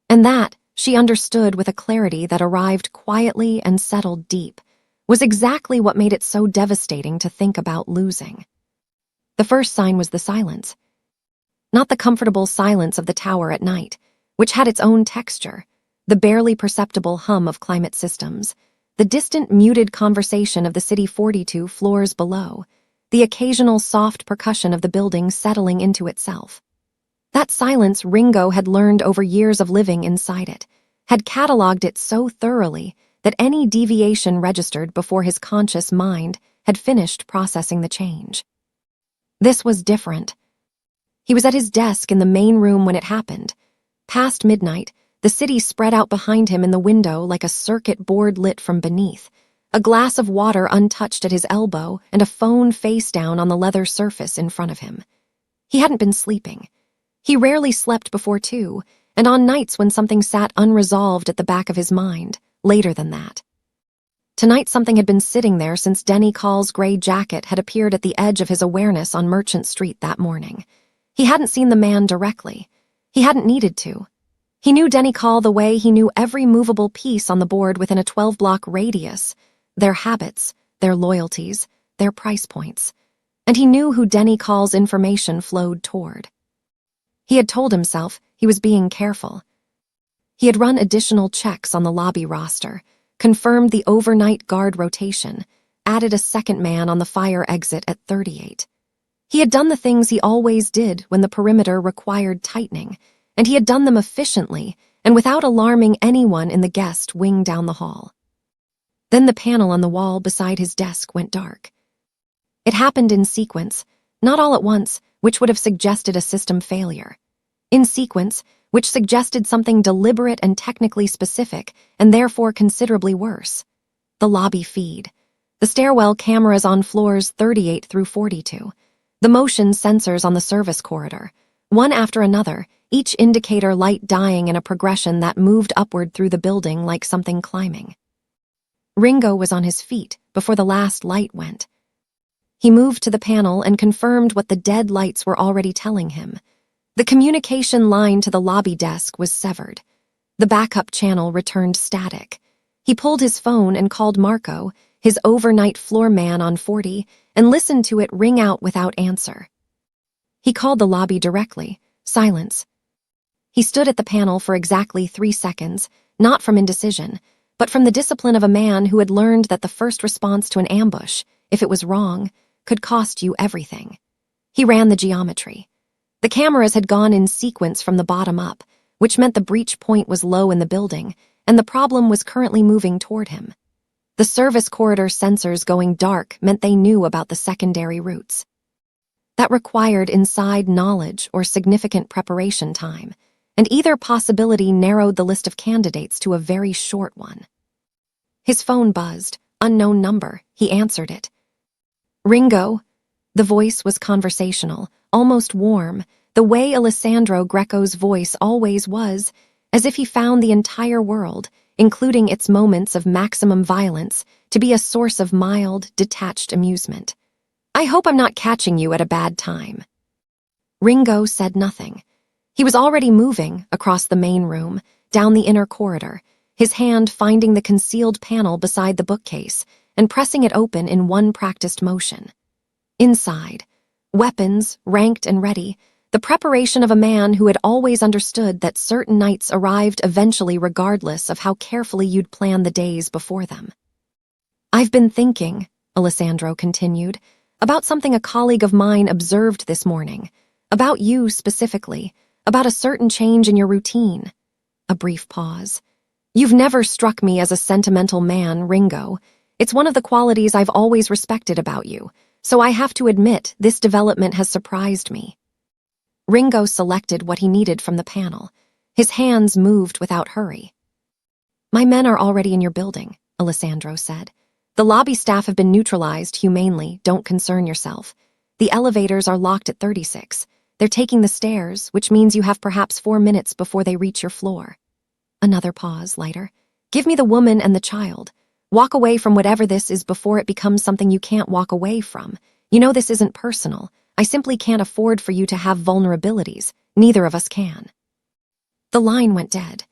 And that, she understood with a clarity that arrived quietly and settled deep, was exactly what made it so devastating to think about losing. The first sign was the silence. Not the comfortable silence of the tower at night, which had its own texture, the barely perceptible hum of climate systems, the distant muted conversation of the city 42 floors below, the occasional soft percussion of the building settling into itself. That silence Ringo had learned over years of living inside it, had catalogued it so thoroughly that any deviation registered before his conscious mind had finished processing the change. This was different. He was at his desk in the main room when it happened. Past midnight, the city spread out behind him in the window like a circuit board lit from beneath, a glass of water untouched at his elbow and a phone face down on the leather surface in front of him. He hadn't been sleeping. He rarely slept before 2, and on nights when something sat unresolved at the back of his mind, later than that. Tonight something had been sitting there since Denny Call's gray jacket had appeared at the edge of his awareness on Merchant Street that morning. He hadn't seen the man directly. He hadn't needed to. He knew Denny Call the way he knew every movable piece on the board within a 12-block radius, their habits, their loyalties, their price points. And he knew who Denny Call's information flowed toward. He had told himself he was being careful. He had run additional checks on the lobby roster, confirmed the overnight guard rotation, added a second man on the fire exit at 38. He had done the things he always did when the perimeter required tightening, and he had done them efficiently and without alarming anyone in the guest wing down the hall. Then the panel on the wall beside his desk went dark. It happened in sequence, not all at once, which would have suggested a system failure. In sequence, which suggested something deliberate and technically specific, and therefore considerably worse. The lobby feed. The stairwell cameras on floors 38 through 42. The motion sensors on the service corridor. One after another, each indicator light dying in a progression that moved upward through the building like something climbing. Ringo was on his feet before the last light went. He moved to the panel and confirmed what the dead lights were already telling him. The communication line to the lobby desk was severed. The backup channel returned static. He pulled his phone and called Marco, his overnight floor man on 40, and listened to it ring out without answer. He called the lobby directly. Silence. He stood at the panel for exactly 3 seconds, not from indecision, but from the discipline of a man who had learned that the first response to an ambush, if it was wrong, could cost you everything. He ran the geometry. The cameras had gone in sequence from the bottom up, which meant the breach point was low in the building, and the problem was currently moving toward him. The service corridor sensors going dark meant they knew about the secondary routes. That required inside knowledge or significant preparation time, and either possibility narrowed the list of candidates to a very short one. His phone buzzed. Unknown number. He answered it. Ringo. The voice was conversational, almost warm, the way Alessandro Greco's voice always was, as if he found the entire world, including its moments of maximum violence, to be a source of mild, detached amusement. I hope I'm not catching you at a bad time. Ringo said nothing. He was already moving across the main room, down the inner corridor, his hand finding the concealed panel beside the bookcase, and pressing it open in one practiced motion. Inside, weapons, ranked and ready, the preparation of a man who had always understood that certain nights arrived eventually regardless of how carefully you'd planned the days before them. "I've been thinking," Alessandro continued, "about something a colleague of mine observed this morning. About you specifically, about a certain change in your routine." A brief pause. "You've never struck me as a sentimental man, Ringo. It's one of the qualities I've always respected about you, so I have to admit this development has surprised me." Ringo selected what he needed from the panel. His hands moved without hurry. "My men are already in your building," Alessandro said. "The lobby staff have been neutralized humanely, don't concern yourself. The elevators are locked at 36. They're taking the stairs, which means you have perhaps 4 minutes before they reach your floor." Another pause, lighter. "Give me the woman and the child. Walk away from whatever this is before it becomes something you can't walk away from. You know this isn't personal. I simply can't afford for you to have vulnerabilities. Neither of us can." The line went dead.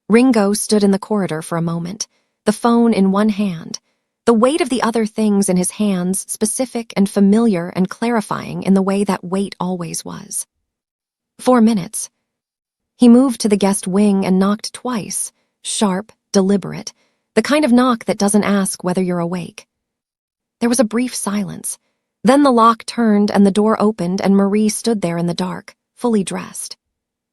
Ringo stood in the corridor for a moment, the phone in one hand, the weight of the other things in his hands specific and familiar and clarifying in the way that weight always was. 4 minutes. He moved to the guest wing and knocked twice, sharp, deliberate, the kind of knock that doesn't ask whether you're awake. There was a brief silence. Then the lock turned and the door opened and Marie stood there in the dark, fully dressed.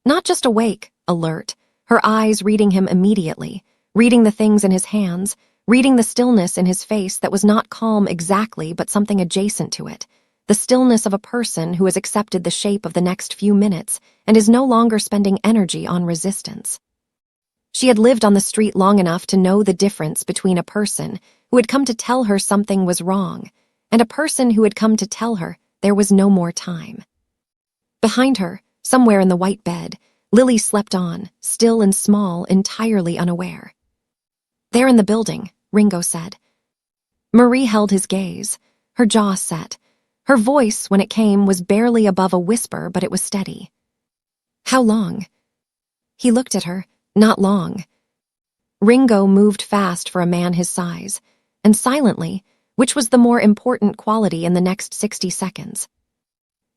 Not just awake, alert, her eyes reading him immediately, reading the things in his hands, reading the stillness in his face that was not calm exactly but something adjacent to it, the stillness of a person who has accepted the shape of the next few minutes and is no longer spending energy on resistance. She had lived on the street long enough to know the difference between a person who had come to tell her something was wrong and a person who had come to tell her there was no more time. Behind her, somewhere in the white bed, Lily slept on, still and small, entirely unaware. "They're in the building," Ringo said. Marie held his gaze, her jaw set. Her voice, when it came, was barely above a whisper, but it was steady. "How long?" He looked at her. "Not long." Ringo moved fast for a man his size, and silently, which was the more important quality in the next 60 seconds.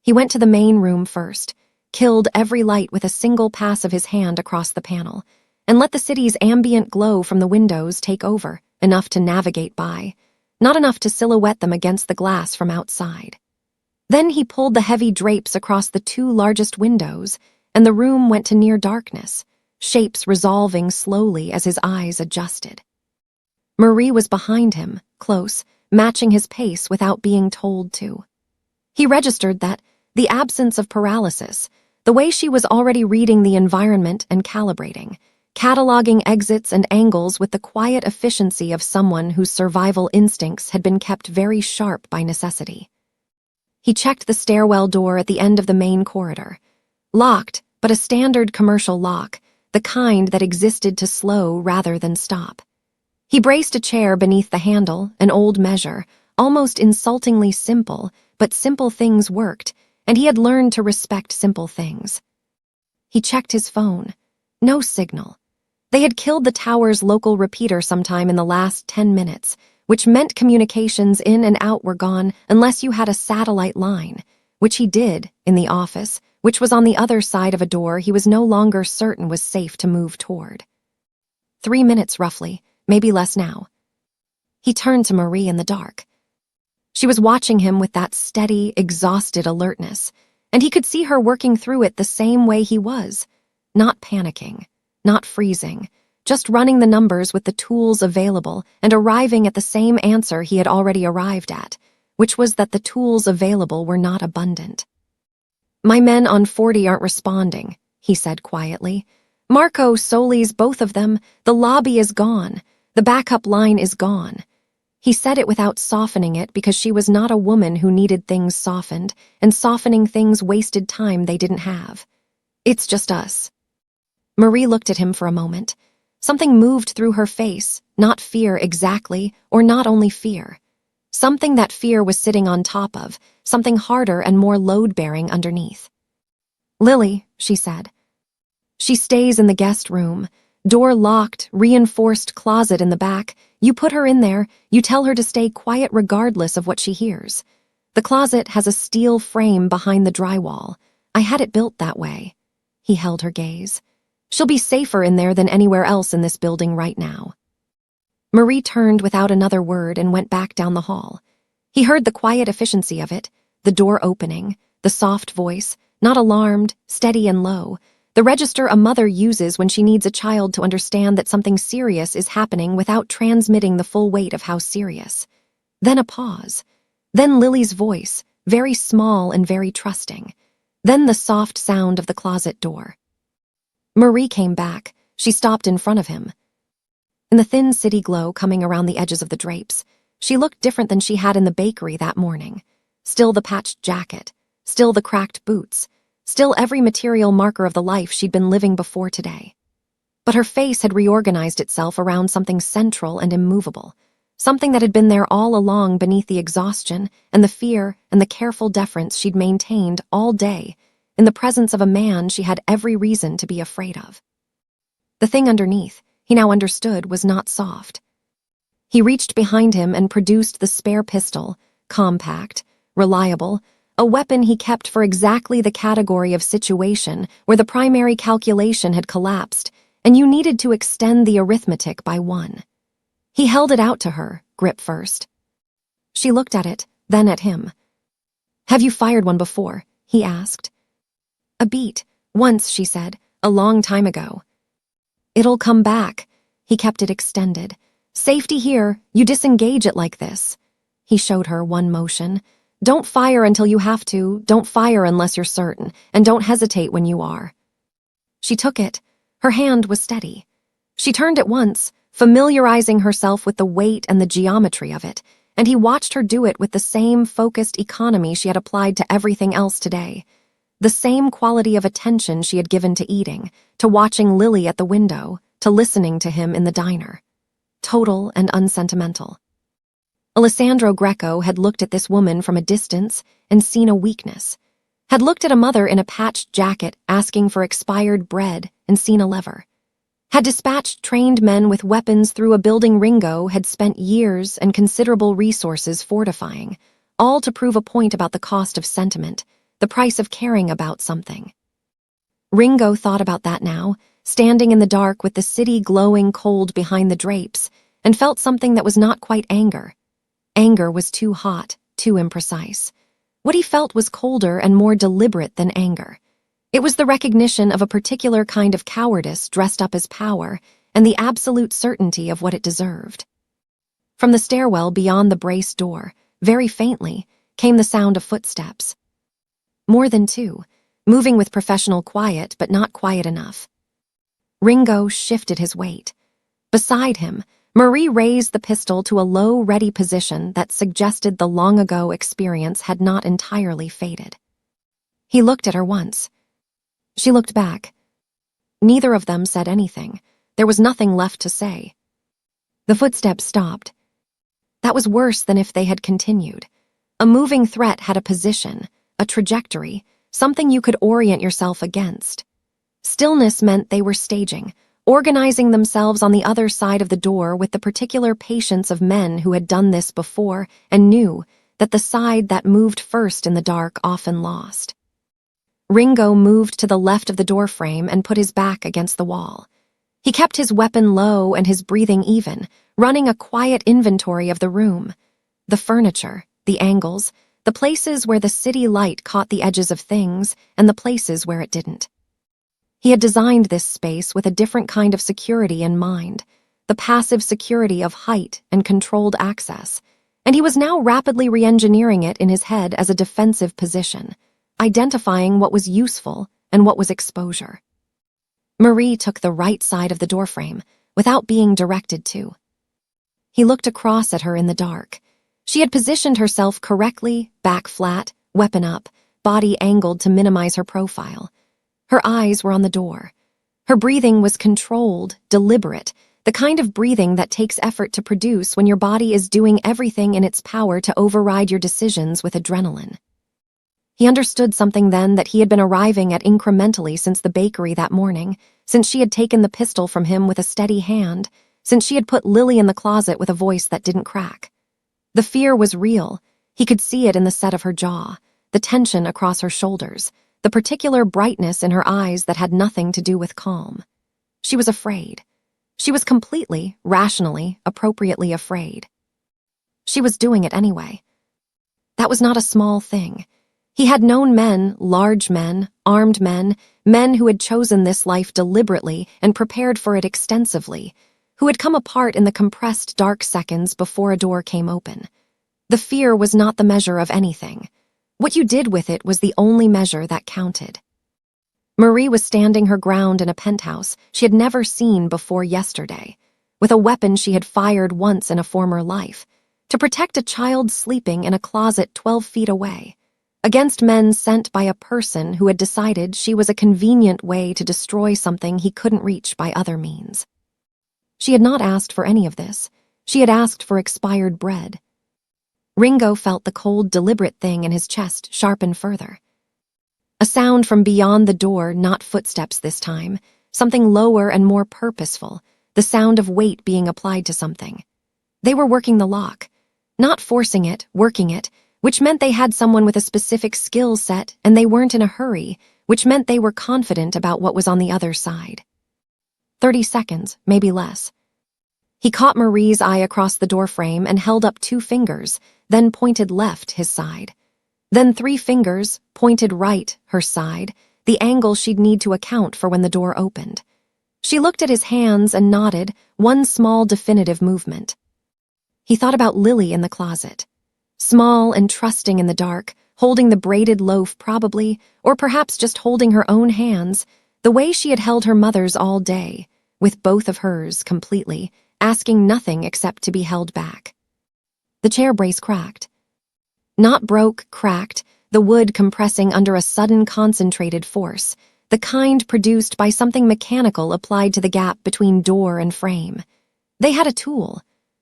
He went to the main room first, killed every light with a single pass of his hand across the panel, and let the city's ambient glow from the windows take over, enough to navigate by, not enough to silhouette them against the glass from outside. Then he pulled the heavy drapes across the 2 largest windows, and the room went to near darkness, shapes resolving slowly as his eyes adjusted. Marie was behind him, close, matching his pace without being told to. He registered that, the absence of paralysis, the way she was already reading the environment and calibrating, cataloging exits and angles with the quiet efficiency of someone whose survival instincts had been kept very sharp by necessity. He checked the stairwell door at the end of the main corridor. Locked, but a standard commercial lock, the kind that existed to slow rather than stop. He braced a chair beneath the handle, an old measure, almost insultingly simple, but simple things worked, and he had learned to respect simple things. He checked his phone. No signal. They had killed the tower's local repeater sometime in the last 10 minutes, which meant communications in and out were gone unless you had a satellite line, which he did in the office, which was on the other side of a door he was no longer certain was safe to move toward. 3 minutes, roughly, maybe less now. He turned to Marie in the dark. She was watching him with that steady, exhausted alertness, and he could see her working through it the same way he was, not panicking, not freezing, just running the numbers with the tools available and arriving at the same answer he had already arrived at, which was that the tools available were not abundant. "My men on 40 aren't responding," he said quietly. "Marco, Solis, both of them, the lobby is gone. The backup line is gone." He said it without softening it because she was not a woman who needed things softened, and softening things wasted time they didn't have. "It's just us." Marie looked at him for a moment. Something moved through her face, not fear exactly, or not only fear. Something that fear was sitting on top of, something harder and more load-bearing underneath. "Lily," she said. "She stays in the guest room. Door locked, reinforced closet in the back. You put her in there, you tell her to stay quiet regardless of what she hears. The closet has a steel frame behind the drywall. I had it built that way. He held her gaze. She'll be safer in there than anywhere else in this building right now. Marie turned without another word and went back down the hall. He heard the quiet efficiency of it, the door opening, the soft voice, not alarmed, steady and low, the register a mother uses when she needs a child to understand that something serious is happening without transmitting the full weight of how serious. Then a pause. Then Lily's voice, very small and very trusting. Then the soft sound of the closet door. Marie came back. She stopped in front of him. In the thin city glow coming around the edges of the drapes, she looked different than she had in the bakery that morning. Still the patched jacket, still the cracked boots, still every material marker of the life she'd been living before today. But her face had reorganized itself around something central and immovable, something that had been there all along beneath the exhaustion and the fear and the careful deference she'd maintained all day in the presence of a man she had every reason to be afraid of. The thing underneath, he now understood, was not soft. He reached behind him and produced the spare pistol, compact, reliable, a weapon he kept for exactly the category of situation where the primary calculation had collapsed and you needed to extend the arithmetic by 1. He held it out to her, grip first. She looked at it, then at him. "Have you fired one before?" he asked. "A beat, once," she said, "a long time ago." "It'll come back." He kept it extended. "Safety here, you disengage it like this." He showed her one motion. "Don't fire until you have to, don't fire unless you're certain, and don't hesitate when you are." She took it. Her hand was steady. She turned it once, familiarizing herself with the weight and the geometry of it, and he watched her do it with the same focused economy she had applied to everything else today. The same quality of attention she had given to eating, to watching Lily at the window, to listening to him in the diner. Total and unsentimental. Alessandro Greco had looked at this woman from a distance and seen a weakness, had looked at a mother in a patched jacket asking for expired bread and seen a lever, had dispatched trained men with weapons through a building Ringo had spent years and considerable resources fortifying, all to prove a point about the cost of sentiment, the price of caring about something. Ringo thought about that now, standing in the dark with the city glowing cold behind the drapes, and felt something that was not quite anger. Anger was too hot, too imprecise. What he felt was colder and more deliberate than anger. It was the recognition of a particular kind of cowardice dressed up as power and the absolute certainty of what it deserved. From the stairwell beyond the braced door, very faintly, came the sound of footsteps. More than 2, moving with professional quiet but not quiet enough. Ringo shifted his weight. Beside him, Marie raised the pistol to a low, ready position that suggested the long-ago experience had not entirely faded. He looked at her once. She looked back. Neither of them said anything. There was nothing left to say. The footsteps stopped. That was worse than if they had continued. A moving threat had a position, a trajectory, something you could orient yourself against. Stillness meant they were staging, organizing themselves on the other side of the door with the particular patience of men who had done this before and knew that the side that moved first in the dark often lost. Ringo moved to the left of the doorframe and put his back against the wall. He kept his weapon low and his breathing even, running a quiet inventory of the room. The furniture, the angles, the places where the city light caught the edges of things, and the places where it didn't. He had designed this space with a different kind of security in mind, the passive security of height and controlled access, and he was now rapidly re-engineering it in his head as a defensive position, identifying what was useful and what was exposure. Marie took the right side of the doorframe, without being directed to. He looked across at her in the dark. She had positioned herself correctly, back flat, weapon up, body angled to minimize her profile. Her eyes were on the door. Her breathing was controlled, deliberate, the kind of breathing that takes effort to produce when your body is doing everything in its power to override your decisions with adrenaline. He understood something then that he had been arriving at incrementally since the bakery that morning, since she had taken the pistol from him with a steady hand, since she had put Lily in the closet with a voice that didn't crack. The fear was real. He could see it in the set of her jaw, the tension across her shoulders, the particular brightness in her eyes that had nothing to do with calm. She was afraid. She was completely, rationally, appropriately afraid. She was doing it anyway. That was not a small thing. He had known men, large men, armed men, men who had chosen this life deliberately and prepared for it extensively, who had come apart in the compressed dark seconds before a door came open. The fear was not the measure of anything. What you did with it was the only measure that counted. Marie was standing her ground in a penthouse she had never seen before yesterday, with a weapon she had fired once in a former life, to protect a child sleeping in a closet 12 feet away, against men sent by a person who had decided she was a convenient way to destroy something he couldn't reach by other means. She had not asked for any of this. She had asked for expired bread. Ringo felt the cold, deliberate thing in his chest sharpen further. A sound from beyond the door, not footsteps this time, something lower and more purposeful, the sound of weight being applied to something. They were working the lock, not forcing it, working it, which meant they had someone with a specific skill set and they weren't in a hurry, which meant they were confident about what was on the other side. 30 seconds, maybe less. He caught Marie's eye across the doorframe and held up 2 fingers, then pointed left, his side. Then 3 fingers, pointed right, her side, the angle she'd need to account for when the door opened. She looked at his hands and nodded, one small definitive movement. He thought about Lily in the closet. Small and trusting in the dark, holding the braided loaf probably, or perhaps just holding her own hands, the way she had held her mother's all day, with both of hers completely, asking nothing except to be held back. The chair brace cracked. Not broke, cracked, the wood compressing under a sudden concentrated force, the kind produced by something mechanical applied to the gap between door and frame. They had a tool.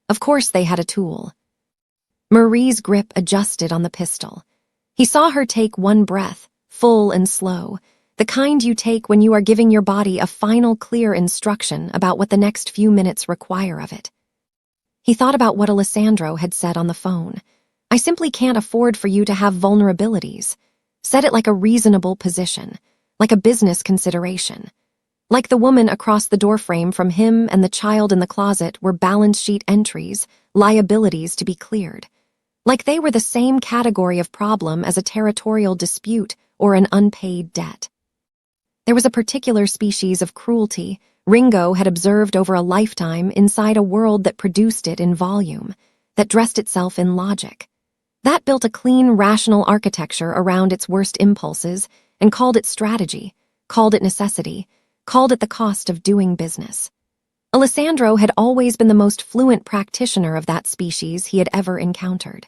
Of course they had a tool. Marie's grip adjusted on the pistol. He saw her take one breath, full and slow, the kind you take when you are giving your body a final clear instruction about what the next few minutes require of it. He thought about what Alessandro had said on the phone. I simply can't afford for you to have vulnerabilities. Said it like a reasonable position, like a business consideration. Like the woman across the doorframe from him and the child in the closet were balance sheet entries, liabilities to be cleared. Like they were the same category of problem as a territorial dispute or an unpaid debt. There was a particular species of cruelty Ringo had observed over a lifetime inside a world that produced it in volume, that dressed itself in logic. That built a clean, rational architecture around its worst impulses and called it strategy, called it necessity, called it the cost of doing business. Alessandro had always been the most fluent practitioner of that species he had ever encountered.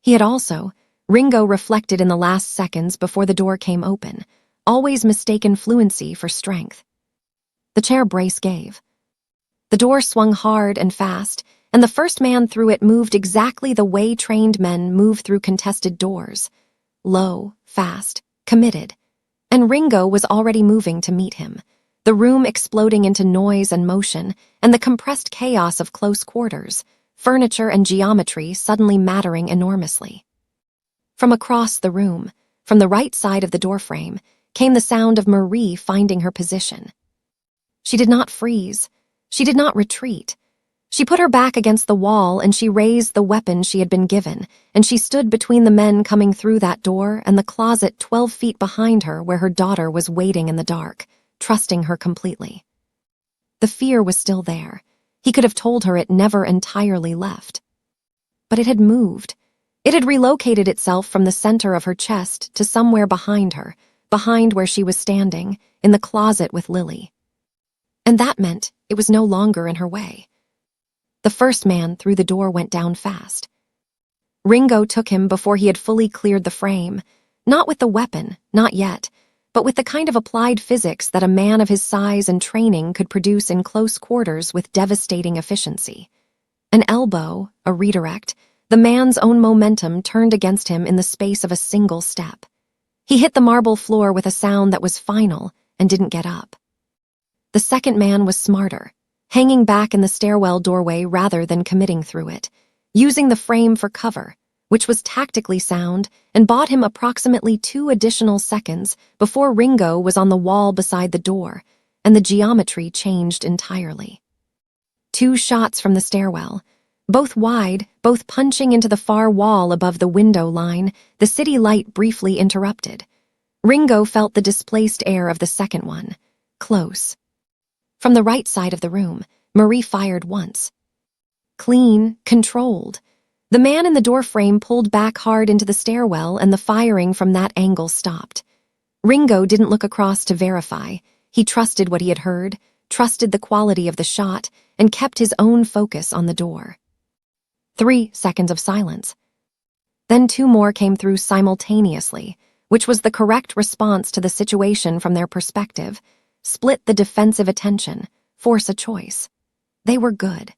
He had also, Ringo reflected in the last seconds before the door came open, always mistaken fluency for strength. The chair brace gave. The door swung hard and fast, and the first man through it moved exactly the way trained men move through contested doors. Low, fast, committed. And Ringo was already moving to meet him, the room exploding into noise and motion, and the compressed chaos of close quarters, furniture and geometry suddenly mattering enormously. From across the room, from the right side of the doorframe, came the sound of Marie finding her position. She did not freeze. She did not retreat. She put her back against the wall and she raised the weapon she had been given, and she stood between the men coming through that door and the closet 12 feet behind her where her daughter was waiting in the dark, trusting her completely. The fear was still there. He could have told her it never entirely left. But it had moved. It had relocated itself from the center of her chest to somewhere behind her, behind where she was standing, in the closet with Lily. And that meant it was no longer in her way. The first man through the door went down fast. Ringo took him before he had fully cleared the frame, not with the weapon, not yet, but with the kind of applied physics that a man of his size and training could produce in close quarters with devastating efficiency. An elbow, a redirect, The man's own momentum turned against him in the space of a single step. He hit the marble floor with a sound that was final and didn't get up. The second man was smarter, hanging back in the stairwell doorway rather than committing through it, using the frame for cover, which was tactically sound and bought him approximately 2 additional seconds before Ringo was on the wall beside the door, and the geometry changed entirely. 2 shots from the stairwell, both wide, both punching into the far wall above the window line, the city light briefly interrupted. Ringo felt the displaced air of the second one, close. From the right side of the room, Marie fired once. Clean, controlled. The man in the doorframe pulled back hard into the stairwell and the firing from that angle stopped. Ringo didn't look across to verify. He trusted what he had heard, trusted the quality of the shot, and kept his own focus on the door. 3 seconds of silence. Then 2 more came through simultaneously, which was the correct response to the situation from their perspective. Split the defensive attention, force a choice. They were good.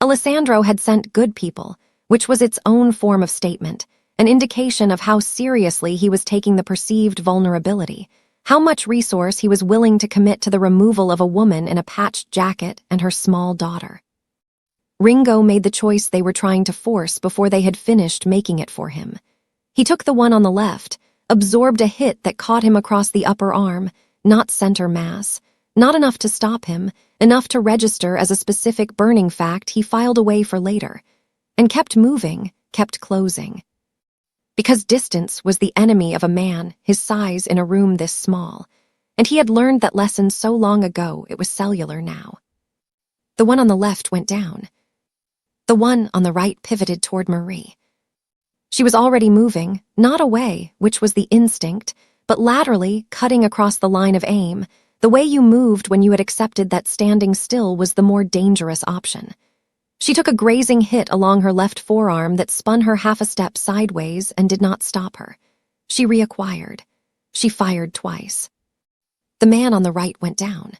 Alessandro had sent good people, which was its own form of statement, an indication of how seriously he was taking the perceived vulnerability, how much resource he was willing to commit to the removal of a woman in a patched jacket and her small daughter. Ringo made the choice they were trying to force before they had finished making it for him. He took the one on the left, absorbed a hit that caught him across the upper arm, not center mass, not enough to stop him, enough to register as a specific burning fact he filed away for later, and kept moving, kept closing. Because distance was the enemy of a man his size in a room this small, and he had learned that lesson so long ago it was cellular now. The one on the left went down. The one on the right pivoted toward Marie. She was already moving, not away, which was the instinct, but laterally, cutting across the line of aim, the way you moved when you had accepted that standing still was the more dangerous option. She took a grazing hit along her left forearm that spun her half a step sideways and did not stop her. She reacquired. She fired twice. The man on the right went down.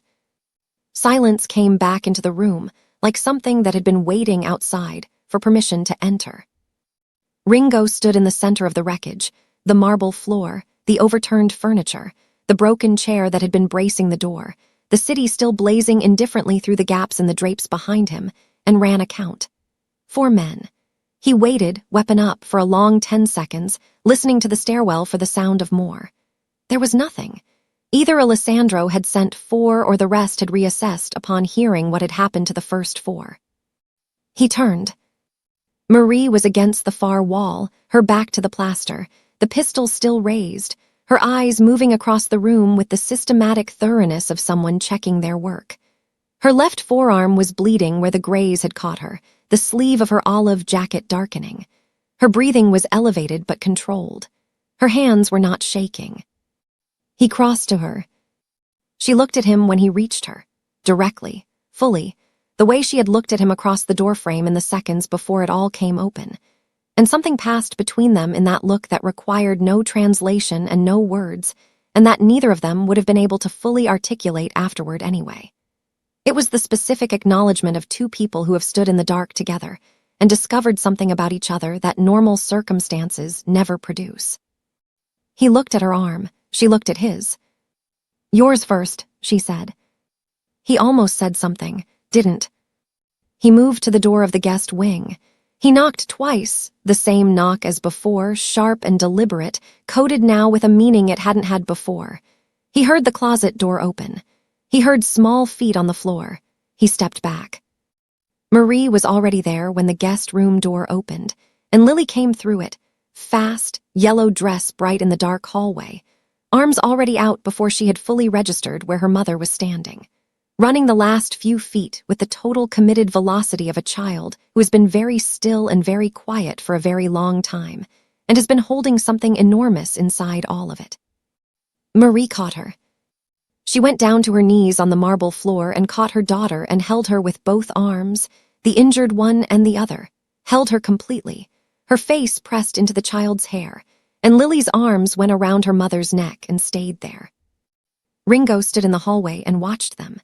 Silence came back into the room, like something that had been waiting outside for permission to enter. Ringo stood in the center of the wreckage, the marble floor, the overturned furniture, the broken chair that had been bracing the door, the city still blazing indifferently through the gaps in the drapes behind him, and ran a count. 4 men. He waited, weapon up, for a long 10 seconds, listening to the stairwell for the sound of more. There was nothing. Either Alessandro had sent 4 or the rest had reassessed upon hearing what had happened to the first 4. He turned. Marie was against the far wall, her back to the plaster, the pistol still raised, her eyes moving across the room with the systematic thoroughness of someone checking their work. Her left forearm was bleeding where the graze had caught her, the sleeve of her olive jacket darkening. Her breathing was elevated but controlled. Her hands were not shaking. He crossed to her. She looked at him when he reached her, directly, fully, the way she had looked at him across the doorframe in the seconds before it all came open. And something passed between them in that look that required no translation and no words, and that neither of them would have been able to fully articulate afterward anyway. It was the specific acknowledgement of 2 people who have stood in the dark together and discovered something about each other that normal circumstances never produce. He looked at her arm. She looked at his. "Yours first," she said. He almost said something, didn't. He moved to the door of the guest wing. He knocked twice, the same knock as before, sharp and deliberate, coded now with a meaning it hadn't had before. He heard the closet door open. He heard small feet on the floor. He stepped back. Marie was already there when the guest room door opened, and Lily came through it, fast, yellow dress bright in the dark hallway, arms already out before she had fully registered where her mother was standing, running the last few feet with the total committed velocity of a child who has been very still and very quiet for a very long time, and has been holding something enormous inside all of it. Marie caught her. She went down to her knees on the marble floor and caught her daughter and held her with both arms, the injured one and the other, held her completely, her face pressed into the child's hair, and Lily's arms went around her mother's neck and stayed there. Ringo stood in the hallway and watched them.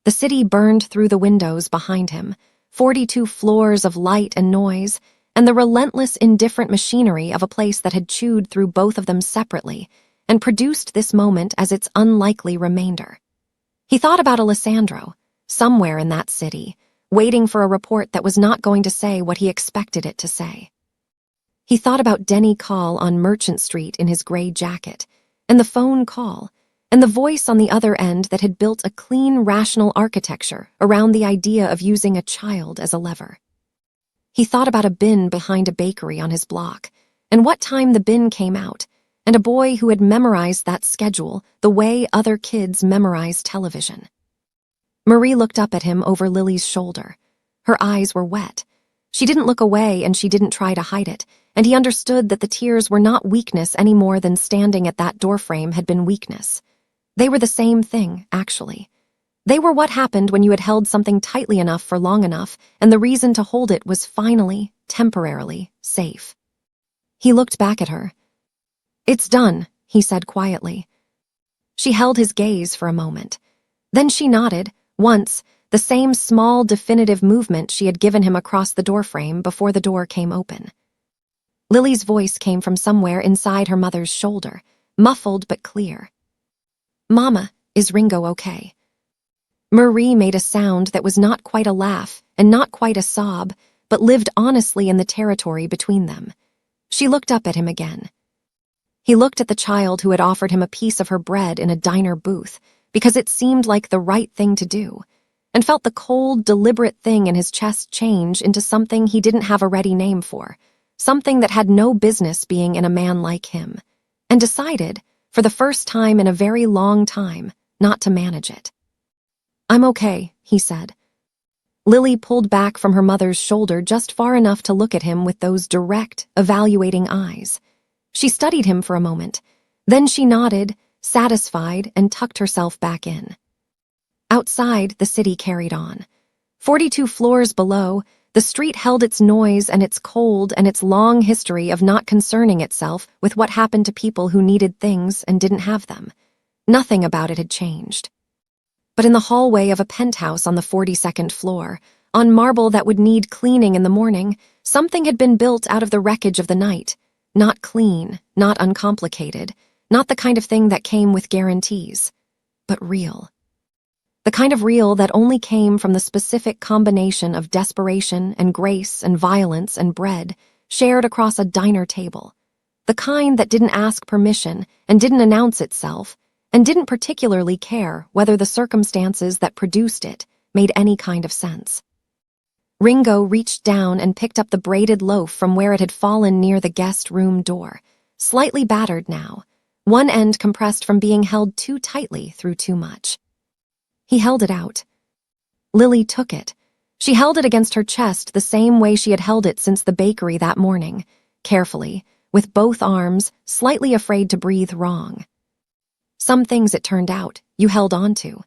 The city burned through the windows behind him, 42 floors of light and noise, and the relentless, indifferent machinery of a place that had chewed through both of them separately and produced this moment as its unlikely remainder. He thought about Alessandro, somewhere in that city, waiting for a report that was not going to say what he expected it to say. He thought about Denny Call on Merchant Street in his gray jacket, and the phone call, and the voice on the other end that had built a clean, rational architecture around the idea of using a child as a lever. He thought about a bin behind a bakery on his block, and what time the bin came out, and a boy who had memorized that schedule the way other kids memorize television. Marie looked up at him over Lily's shoulder. Her eyes were wet. She didn't look away and she didn't try to hide it, and he understood that the tears were not weakness any more than standing at that doorframe had been weakness. They were the same thing, actually. They were what happened when you had held something tightly enough for long enough, and the reason to hold it was finally, temporarily, safe. He looked back at her. "It's done," he said quietly. She held his gaze for a moment. Then she nodded, once, the same small, definitive movement she had given him across the doorframe before the door came open. Lily's voice came from somewhere inside her mother's shoulder, muffled but clear. "Mama, is Ringo okay?" Marie made a sound that was not quite a laugh and not quite a sob, but lived honestly in the territory between them. She looked up at him again. He looked at the child who had offered him a piece of her bread in a diner booth because it seemed like the right thing to do, and felt the cold, deliberate thing in his chest change into something he didn't have a ready name for, something that had no business being in a man like him, and decided, for the first time in a very long time, not to manage it. "I'm okay," he said. Lily pulled back from her mother's shoulder just far enough to look at him with those direct, evaluating eyes. She studied him for a moment. Then she nodded, satisfied, and tucked herself back in. Outside, the city carried on. 42 floors below, the street held its noise and its cold and its long history of not concerning itself with what happened to people who needed things and didn't have them. Nothing about it had changed. But in the hallway of a penthouse on the 42nd floor, on marble that would need cleaning in the morning, something had been built out of the wreckage of the night. Not clean, not uncomplicated, not the kind of thing that came with guarantees, but real. The kind of real that only came from the specific combination of desperation and grace and violence and bread shared across a diner table. The kind that didn't ask permission and didn't announce itself, and didn't particularly care whether the circumstances that produced it made any kind of sense. Ringo reached down and picked up the braided loaf from where it had fallen near the guest room door, slightly battered now, one end compressed from being held too tightly through too much. He held it out. Lily took it. She held it against her chest the same way she had held it since the bakery that morning, carefully, with both arms, slightly afraid to breathe wrong. Some things, it turned out, you held on to,